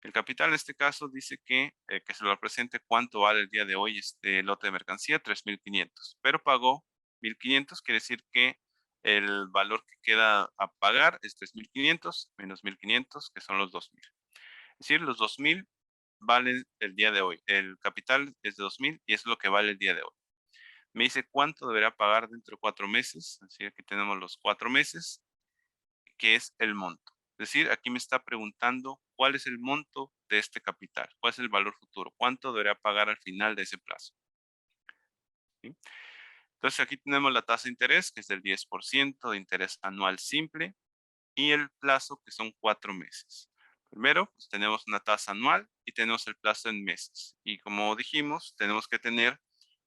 El capital en este caso dice que se lo represente cuánto vale el día de hoy este lote de mercancía, 3,500, pero pagó 1,500, quiere decir que el valor que queda a pagar es 3,500 menos 1,500, que son los 2,000. Es decir, los 2,000 valen el día de hoy. El capital es de 2,000 y es lo que vale el día de hoy. Me dice cuánto deberá pagar dentro de 4 meses. Así aquí tenemos los 4 meses, que es el monto. Es decir, aquí me está preguntando cuál es el monto de este capital, cuál es el valor futuro, cuánto deberá pagar al final de ese plazo. ¿Sí? Entonces aquí tenemos la tasa de interés, que es del 10% de interés anual simple, y el plazo, que son 4 meses. Primero, pues tenemos una tasa anual y tenemos el plazo en meses. Y como dijimos, tenemos que tener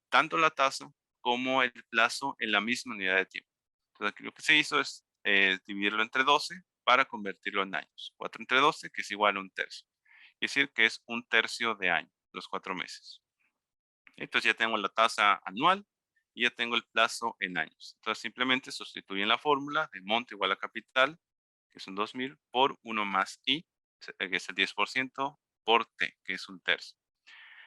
tanto la tasa como el plazo en la misma unidad de tiempo. Entonces aquí lo que se hizo es dividirlo entre 12 para convertirlo en años. 4 entre 12, que es igual a un tercio. Es decir, que es un tercio de año, los 4 meses. Entonces ya tengo la tasa anual y ya tengo el plazo en años. Entonces simplemente sustituyen la fórmula de monto igual a capital, que son 2,000, por 1 más I, que es el 10%, por T, que es un tercio.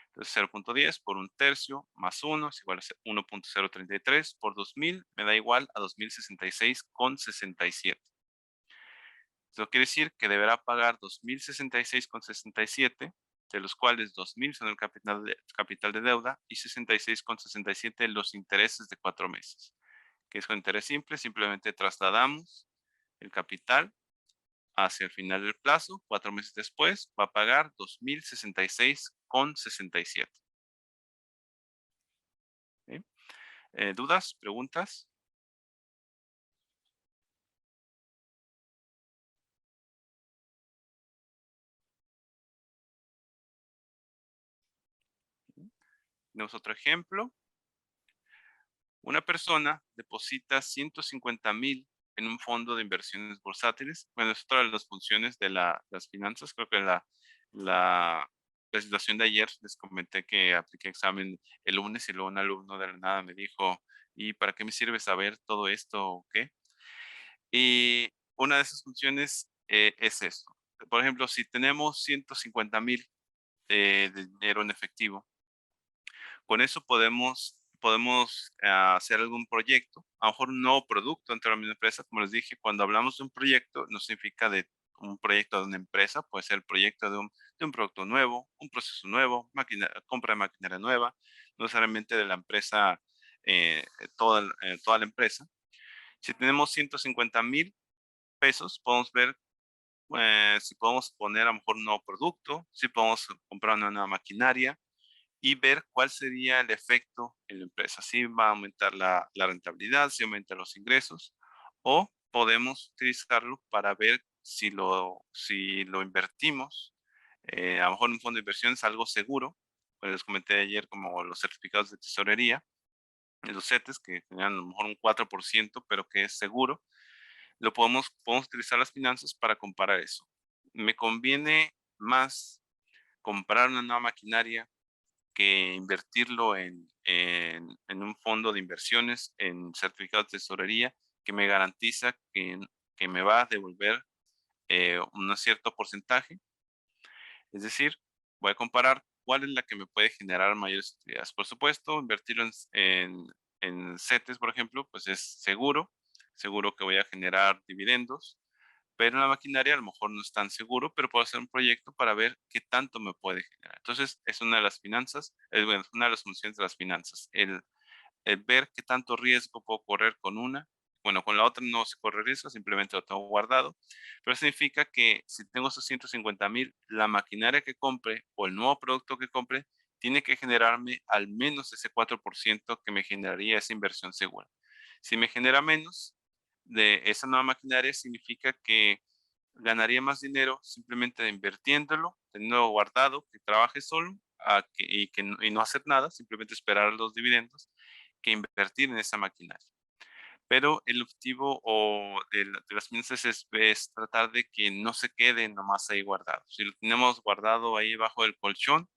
Entonces 0.10 por un tercio más 1 es igual a 1.033 por 2,000 me da igual a 2,066,67. Eso quiere decir que deberá pagar 2,066,67, de los cuales 2,000 son el capital de deuda y 66,67 los intereses de 4 meses. Que es con interés simple, simplemente trasladamos el capital hacia el final del plazo, 4 meses después, va a pagar 2,066,67. ¿Sí? ¿Dudas? ¿Preguntas? Tenemos otro ejemplo. Una persona deposita 150,000 en un fondo de inversiones bursátiles. Bueno, es otra de las funciones de las finanzas. Creo que la presentación de ayer les comenté que apliqué examen el lunes y luego un alumno de la nada me dijo, ¿y para qué me sirve saber todo esto o qué? Y una de esas funciones es esto. Por ejemplo, si tenemos 150,000 de dinero en efectivo, con eso podemos hacer algún proyecto, a lo mejor un nuevo producto dentro de la misma empresa. Como les dije, cuando hablamos de un proyecto, no significa de un proyecto de una empresa, puede ser el proyecto de un producto nuevo, un proceso nuevo, compra de maquinaria nueva, no necesariamente de la empresa, toda la empresa. Si tenemos 150,000 pesos, podemos ver si podemos poner a lo mejor un nuevo producto, si podemos comprar una nueva maquinaria y ver cuál sería el efecto en la empresa. Si va a aumentar la rentabilidad, si aumenta los ingresos, o podemos utilizarlo para ver si lo invertimos. A lo mejor un fondo de inversión es algo seguro, pues les comenté ayer como los certificados de tesorería, los CETES, que generan a lo mejor un 4%, pero que es seguro. Podemos utilizar las finanzas para comparar eso. ¿Me conviene más comprar una nueva maquinaria que invertirlo en un fondo de inversiones, en certificados de tesorería, que me garantiza que me va a devolver un cierto porcentaje? Es decir, voy a comparar cuál es la que me puede generar mayores utilidades. Por supuesto, invertirlo en CETES, por ejemplo, pues es seguro que voy a generar dividendos, pero en la maquinaria a lo mejor no es tan seguro, pero puedo hacer un proyecto para ver qué tanto me puede generar. Entonces, es una de las finanzas, bueno, es una de las funciones de las finanzas, el ver qué tanto riesgo puedo correr con una. Bueno, con la otra no se corre riesgo, simplemente lo tengo guardado, pero significa que si tengo esos 150,000, la maquinaria que compre o el nuevo producto que compre tiene que generarme al menos ese 4% que me generaría esa inversión segura. Si me genera menos de esa nueva maquinaria, significa que ganaría más dinero simplemente invirtiéndolo, teniendo guardado, que trabaje solo y no hacer nada, simplemente esperar los dividendos, que invertir en esa maquinaria. Pero el objetivo de las finanzas es tratar de que no se quede nomás ahí guardado. Si lo tenemos guardado ahí bajo el colchón,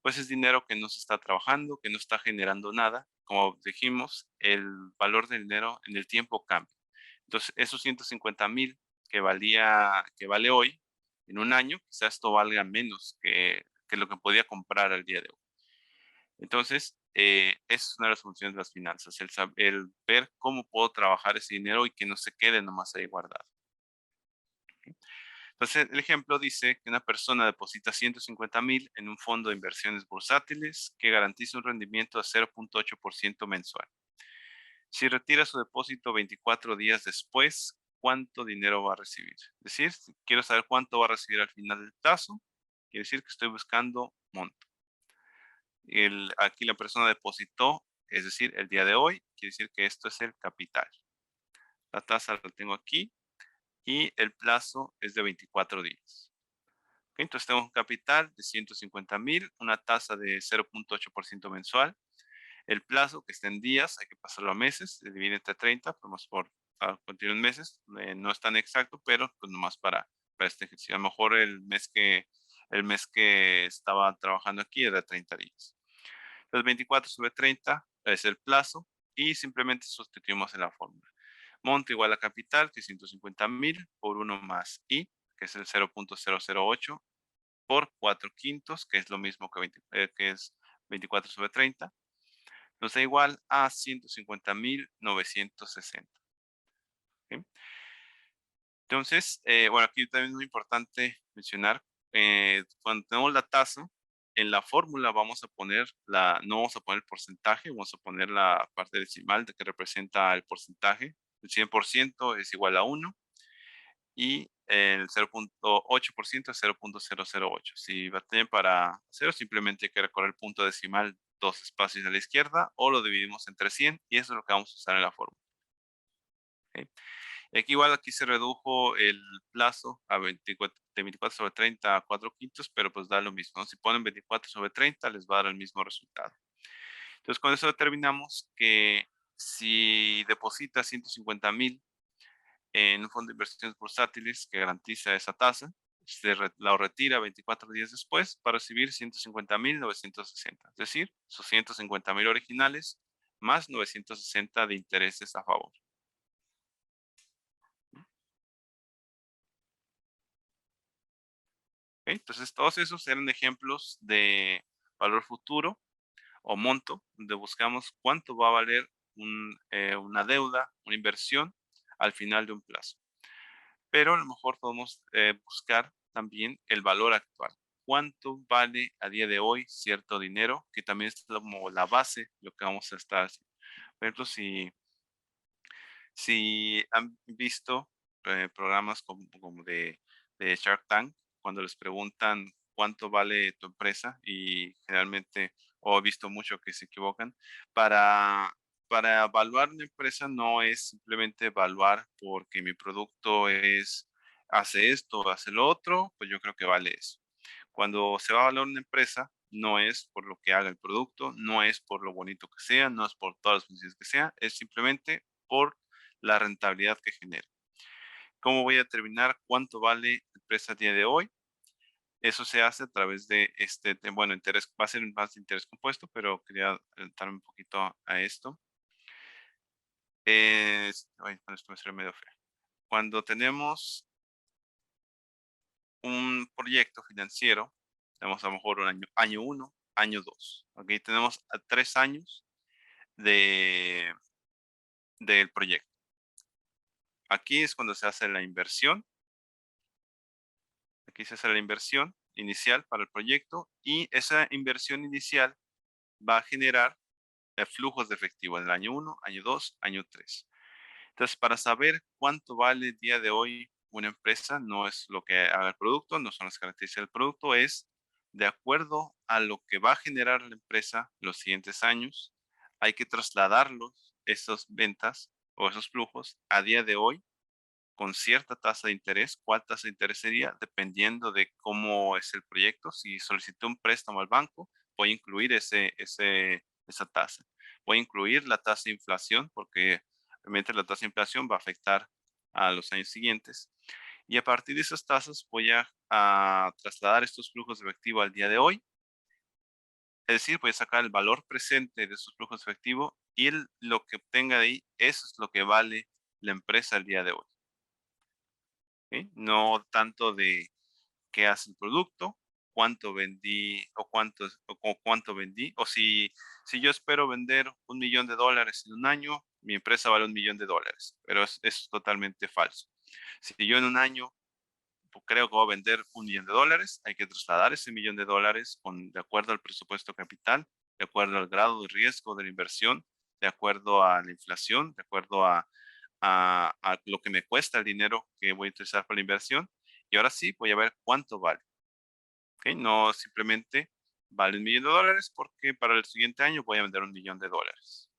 pues es dinero que no se está trabajando, que no está generando nada. Como dijimos, el valor del dinero en el tiempo cambia. Entonces, esos 150,000 que vale hoy, en un año, quizás esto valga menos que lo que podía comprar al día de hoy. Entonces, esa es una de las funciones de las finanzas, el ver cómo puedo trabajar ese dinero y que no se quede nomás ahí guardado. Entonces, el ejemplo dice que una persona deposita 150,000 en un fondo de inversiones bursátiles que garantiza un rendimiento de 0.8% mensual. Si retira su depósito 24 días después, ¿cuánto dinero va a recibir? Es decir, si quiero saber cuánto va a recibir al final del plazo, quiere decir que estoy buscando monto. Aquí la persona depositó, es decir, el día de hoy, quiere decir que esto es el capital. La tasa la tengo aquí y el plazo es de 24 días. Ok, entonces tengo un capital de 150,000, una tasa de 0.8% mensual. El plazo, que está en días, hay que pasarlo a meses, se divide entre 30, vamos por continuar en meses, no es tan exacto, pero pues nomás para este ejercicio. A lo mejor el mes que estaba trabajando aquí era de 30 días. Entonces 24 sobre 30 es el plazo y simplemente sustituimos en la fórmula. Monto igual a capital, que es 150,000 por 1 más I, que es el 0.008 por 4 quintos, que es lo mismo que es 24 sobre 30, nos da igual a 150,960. ¿Sí? Entonces, bueno, aquí también es muy importante mencionar, cuando tenemos la tasa, en la fórmula vamos a poner no vamos a poner el porcentaje, vamos a poner la parte decimal de que representa el porcentaje. El 100% es igual a 1 y el 0.8% es 0.008. Si batallan para hacerlo, simplemente hay que recorrer el punto decimal 2 espacios a la izquierda o lo dividimos entre 100 y eso es lo que vamos a usar en la fórmula. ¿Okay? Aquí igual aquí se redujo el plazo a 24, de 24 sobre 30 a 4 quintos, pero pues da lo mismo, ¿no? Si ponen 24 sobre 30 les va a dar el mismo resultado. Entonces con eso determinamos que si deposita 150,000 en un fondo de inversiones bursátiles que garantiza esa tasa, la retira 24 días después para recibir 150,960, es decir, sus 150,000 originales más 960 de intereses a favor. ¿Okay? Entonces, todos esos eran ejemplos de valor futuro o monto, donde buscamos cuánto va a valer una deuda, una inversión al final de un plazo. Pero a lo mejor podemos buscar también el valor actual. ¿Cuánto vale a día de hoy cierto dinero? Que también es como la base de lo que vamos a estar haciendo. Por ejemplo, si han visto programas como de Shark Tank, cuando les preguntan cuánto vale tu empresa y generalmente, o he visto mucho que se equivocan, para evaluar una empresa no es simplemente evaluar porque mi producto hace esto, hace lo otro, pues yo creo que vale eso. Cuando se va a evaluar una empresa, no es por lo que haga el producto, no es por lo bonito que sea, no es por todas las funciones que sea, es simplemente por la rentabilidad que genera. ¿Cómo voy a determinar cuánto vale la empresa a día de hoy? Eso se hace a través de bueno, va a ser más de interés compuesto, pero quería adelantarme un poquito a esto. Bueno, esto me sale medio feo. Cuando tenemos un proyecto financiero, tenemos a lo mejor un año 1, año 2. Aquí tenemos a 3 años del proyecto. Aquí es cuando se hace la inversión. Aquí se hace la inversión inicial para el proyecto y esa inversión inicial va a generar flujos de efectivo en el año 1, año 2, año 3. Entonces, para saber cuánto vale el día de hoy una empresa, no es lo que haga el producto, no son las características del producto, es de acuerdo a lo que va a generar la empresa los siguientes años, hay que trasladarlos, esas ventas o esos flujos, a día de hoy con cierta tasa de interés. ¿Cuál tasa de interés sería? Dependiendo de cómo es el proyecto. Si solicité un préstamo al banco, voy a incluir esa tasa. Voy a incluir la tasa de inflación porque obviamente la tasa de inflación va a afectar a los años siguientes. Y a partir de esas tasas voy a trasladar estos flujos de efectivo al día de hoy. Es decir, voy a sacar el valor presente de esos flujos de efectivo y lo que obtenga de ahí, eso es lo que vale la empresa al día de hoy. ¿Sí? No tanto de qué hace el producto, cuánto vendí o cuánto vendí, o si yo espero vender $1,000,000 en un año, mi empresa vale $1,000,000, pero eso es totalmente falso. Si yo en un año creo que voy a vender $1.000.000, hay que trasladar ese $1.000.000 de acuerdo al presupuesto capital, de acuerdo al grado de riesgo de la inversión, de acuerdo a la inflación, de acuerdo a lo que me cuesta el dinero que voy a utilizar para la inversión. Y ahora sí voy a ver cuánto vale. ¿Okay? No simplemente vale $1.000.000 porque para el siguiente año voy a vender $1.000.000.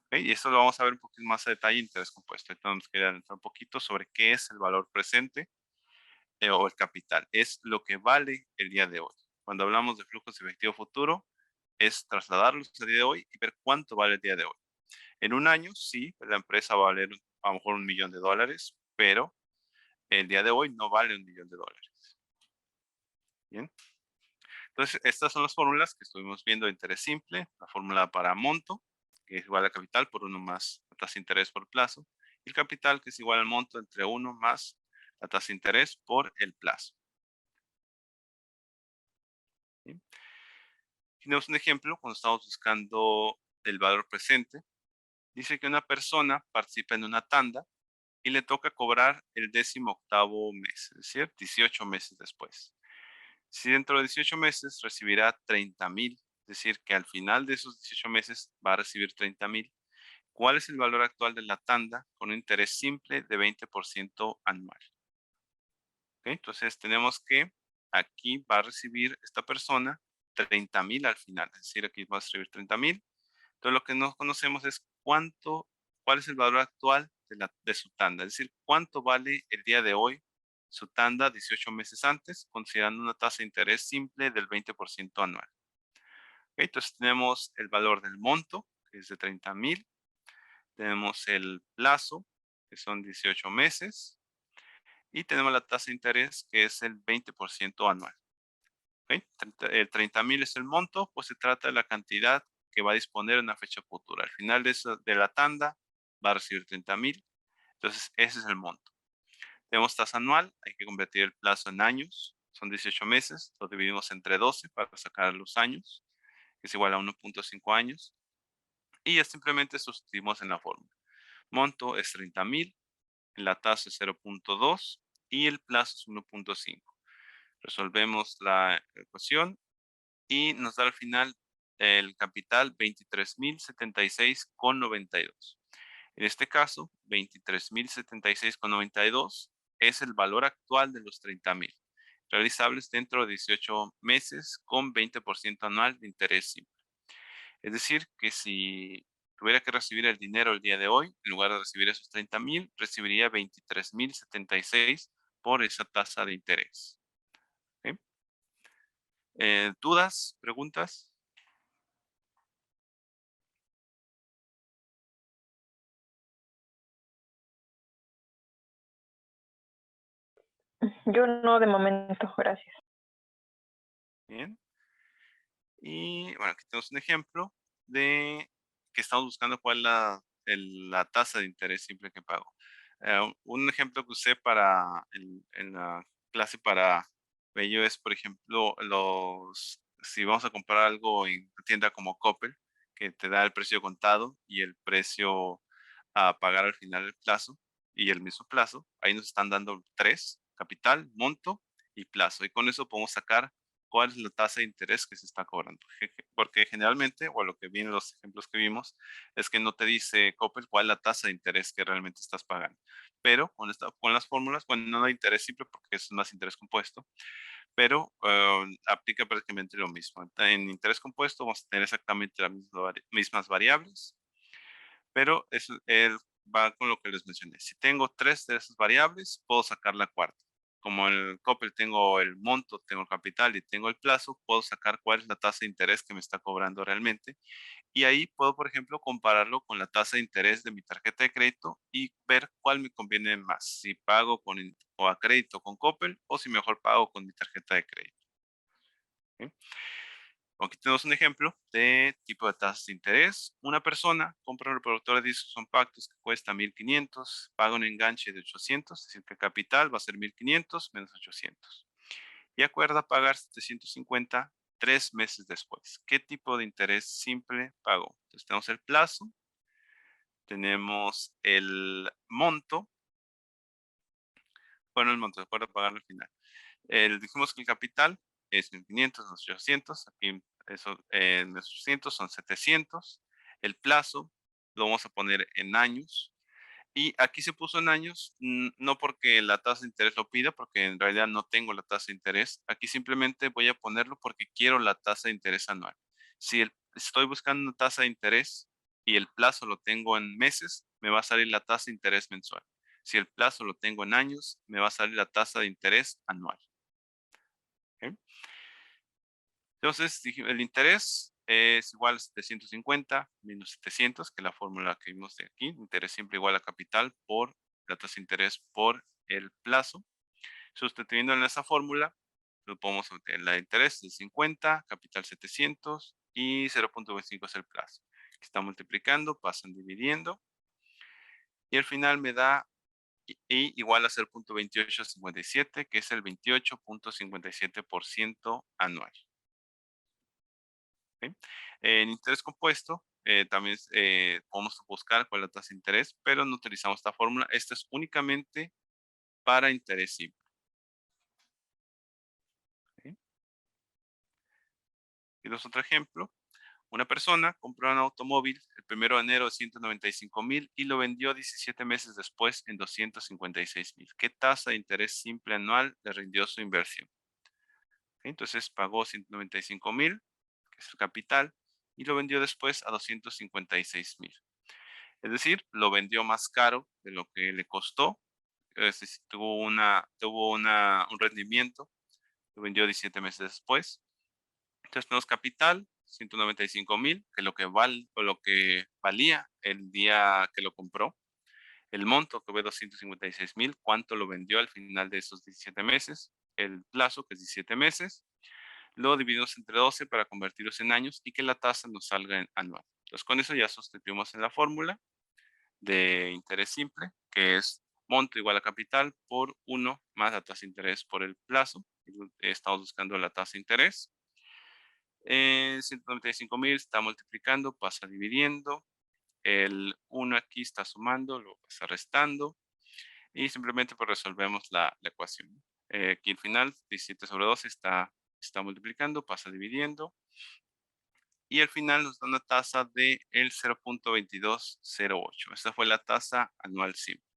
¿Okay? Y eso lo vamos a ver un poquito más a detalle en interés compuesto. Entonces nos quería entrar un poquito sobre qué es el valor presente o el capital. Es lo que vale el día de hoy. Cuando hablamos de flujos de efectivo futuro, es trasladarlos al día de hoy y ver cuánto vale el día de hoy. En un año, sí, la empresa va a valer a lo mejor $1.000.000, pero el día de hoy no vale $1.000.000. Bien. Entonces, estas son las fórmulas que estuvimos viendo de interés simple, la fórmula para monto, que es igual a capital por 1 más la tasa de interés por plazo, y el capital, que es igual al monto entre 1 más la tasa de interés por el plazo. ¿Sí? Tenemos un ejemplo cuando estamos buscando el valor presente. Dice que una persona participa en una tanda y le toca cobrar el 18º mes, es decir, 18 meses después. Si dentro de 18 meses recibirá 30,000, es decir, que al final de esos 18 meses va a recibir 30,000, ¿cuál es el valor actual de la tanda con un interés simple de 20% anual? ¿Okay? Entonces tenemos que aquí va a recibir esta persona 30,000 al final, es decir, aquí va a recibir 30,000. Entonces lo que no conocemos es cuál es el valor actual de su tanda, es decir, cuánto vale el día de hoy su tanda 18 meses antes, considerando una tasa de interés simple del 20% anual. Okay, entonces tenemos el valor del monto, que es de 30,000, tenemos el plazo, que son 18 meses, y tenemos la tasa de interés, que es el 20% anual. Okay, el 30,000 es el monto, pues se trata de la cantidad que va a disponer en una fecha futura. Al final de la tanda va a recibir 30,000, entonces ese es el monto. Tenemos tasa anual, hay que convertir el plazo en años, son 18 meses, lo dividimos entre 12 para sacar los años, que es igual a 1.5 años, y ya simplemente sustituimos en la fórmula. Monto es 30,000, la tasa es 0.2 y el plazo es 1.5. Resolvemos la ecuación y nos da al final el capital 23,076,92. En este caso, 23,076,92 es el valor actual de los 30,000, realizables dentro de 18 meses con 20% anual de interés simple. Es decir, que si tuviera que recibir el dinero el día de hoy, en lugar de recibir esos 30,000, recibiría 23,076 por esa tasa de interés. ¿Okay? ¿Dudas? ¿Preguntas? Yo no, de momento, gracias. Bien. Y bueno, aquí tenemos un ejemplo de que estamos buscando cuál es la tasa de interés simple que pago. Un ejemplo que usé en la clase para ello es, por ejemplo, si vamos a comprar algo en una tienda como Coppel, que te da el precio contado y el precio a pagar al final del plazo y el mismo plazo, ahí nos están dando 3: capital, monto y plazo. Y con eso podemos sacar cuál es la tasa de interés que se está cobrando. Porque generalmente, o lo que viene en los ejemplos que vimos, es que no te dice Coppel cuál es la tasa de interés que realmente estás pagando. Pero con las fórmulas, bueno, no hay interés simple porque es más interés compuesto, pero aplica prácticamente lo mismo. En interés compuesto vamos a tener exactamente las mismas variables, pero va con lo que les mencioné. Si tengo 3 de esas variables, puedo sacar la cuarta. Como en el Coppel tengo el monto, tengo el capital y tengo el plazo, puedo sacar cuál es la tasa de interés que me está cobrando realmente. Y ahí puedo, por ejemplo, compararlo con la tasa de interés de mi tarjeta de crédito y ver cuál me conviene más, si pago o a crédito con Coppel o si mejor pago con mi tarjeta de crédito. ¿Sí? Aquí tenemos un ejemplo de tipo de tasas de interés. Una persona compra un reproductor de discos compactos que cuesta 1,500, paga un enganche de 800, es decir, que el capital va a ser 1,500 menos 800. Y acuerda pagar 750 3 meses después. ¿Qué tipo de interés simple pagó? Entonces tenemos el plazo, tenemos el monto, Bueno, el monto, de acuerdo a pagar al final. Dijimos que el capital es 1.500 más 800. Aquí eso, los 800 son 700. El plazo lo vamos a poner en años. Y aquí se puso en años, no porque la tasa de interés lo pida, porque en realidad no tengo la tasa de interés. Aquí simplemente voy a ponerlo porque quiero la tasa de interés anual. Si estoy buscando una tasa de interés y el plazo lo tengo en meses, me va a salir la tasa de interés mensual. Si el plazo lo tengo en años, me va a salir la tasa de interés anual. ¿Ok? Entonces, el interés es igual a 750 menos 700, que es la fórmula que vimos de aquí. Interés siempre igual a capital por la tasa de interés por el plazo. Sustituyendo en esa fórmula, lo podemos obtener. La de interés es 50, capital 700 y 0.25 es el plazo. Está multiplicando, pasan dividiendo y al final me da igual a 0.2857, que es el 28.57% anual. ¿Sí? En interés compuesto, también podemos buscar cuál es la tasa de interés, pero no utilizamos esta fórmula. Esta es únicamente para interés simple. ¿Sí? Y dos, otro ejemplo. Una persona compró un automóvil el 1 de enero de 195,000 y lo vendió 17 meses después en 256,000. ¿Qué tasa de interés simple anual le rindió su inversión? ¿Sí? Entonces pagó 195,000, que es el capital, y lo vendió después a 256,000. Es decir, lo vendió más caro de lo que le costó. Es decir, tuvo un rendimiento, lo vendió 17 meses después. Entonces tenemos capital, 195,000, que es lo que o lo que valía el día que lo compró. El monto, que fue 256,000, cuánto lo vendió al final de esos 17 meses. El plazo, que es 17 meses. Lo dividimos entre 12 para convertirlos en años y que la tasa nos salga en anual. Entonces con eso ya sustituimos en la fórmula de interés simple, que es monto igual a capital por 1 más la tasa de interés por el plazo. Estamos buscando la tasa de interés. 195,000 está multiplicando, pasa dividiendo. El 1 aquí está sumando, lo pasa restando. Y simplemente pues resolvemos la ecuación. Aquí al final, 17 sobre 12 está multiplicando, pasa dividiendo. Y al final nos da una tasa de el 0.2208. Esta fue la tasa anual simple.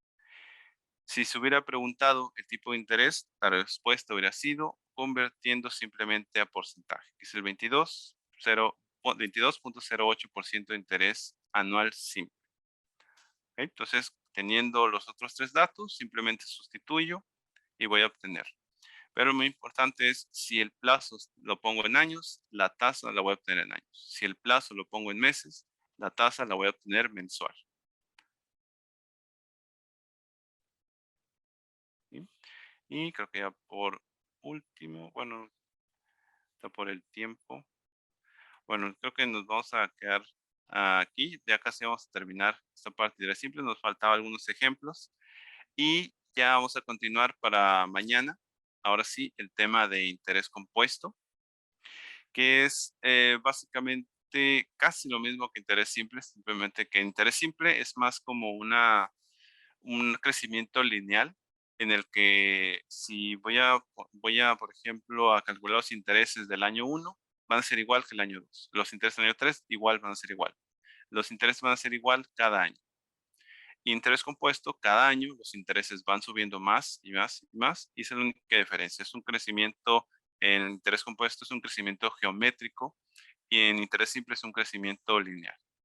Si se hubiera preguntado el tipo de interés, la respuesta hubiera sido convirtiendo simplemente a porcentaje, que es el 22.08% de interés anual simple. ¿Ok? Entonces, teniendo los otros tres datos, simplemente sustituyo y voy a obtener. Pero lo muy importante es, si el plazo lo pongo en años, la tasa la voy a obtener en años. Si el plazo lo pongo en meses, la tasa la voy a obtener mensual. ¿Sí? Y creo que ya por último, bueno, está por el tiempo. Bueno, creo que nos vamos a quedar aquí. Ya casi vamos a terminar esta parte de simple. Nos faltaban algunos ejemplos. Y ya vamos a continuar para mañana. Ahora sí, el tema de interés compuesto, que es básicamente casi lo mismo que interés simple, simplemente que interés simple es más como un crecimiento lineal en el que si voy a, por ejemplo, a calcular los intereses del año 1, van a ser igual que el año 2. Los intereses del año 3 igual van a ser igual. Los intereses van a ser igual cada año. Y interés compuesto, cada año los intereses van subiendo más y más y más, y esa es la única diferencia. Es un crecimiento, en interés compuesto es un crecimiento geométrico y en interés simple es un crecimiento lineal.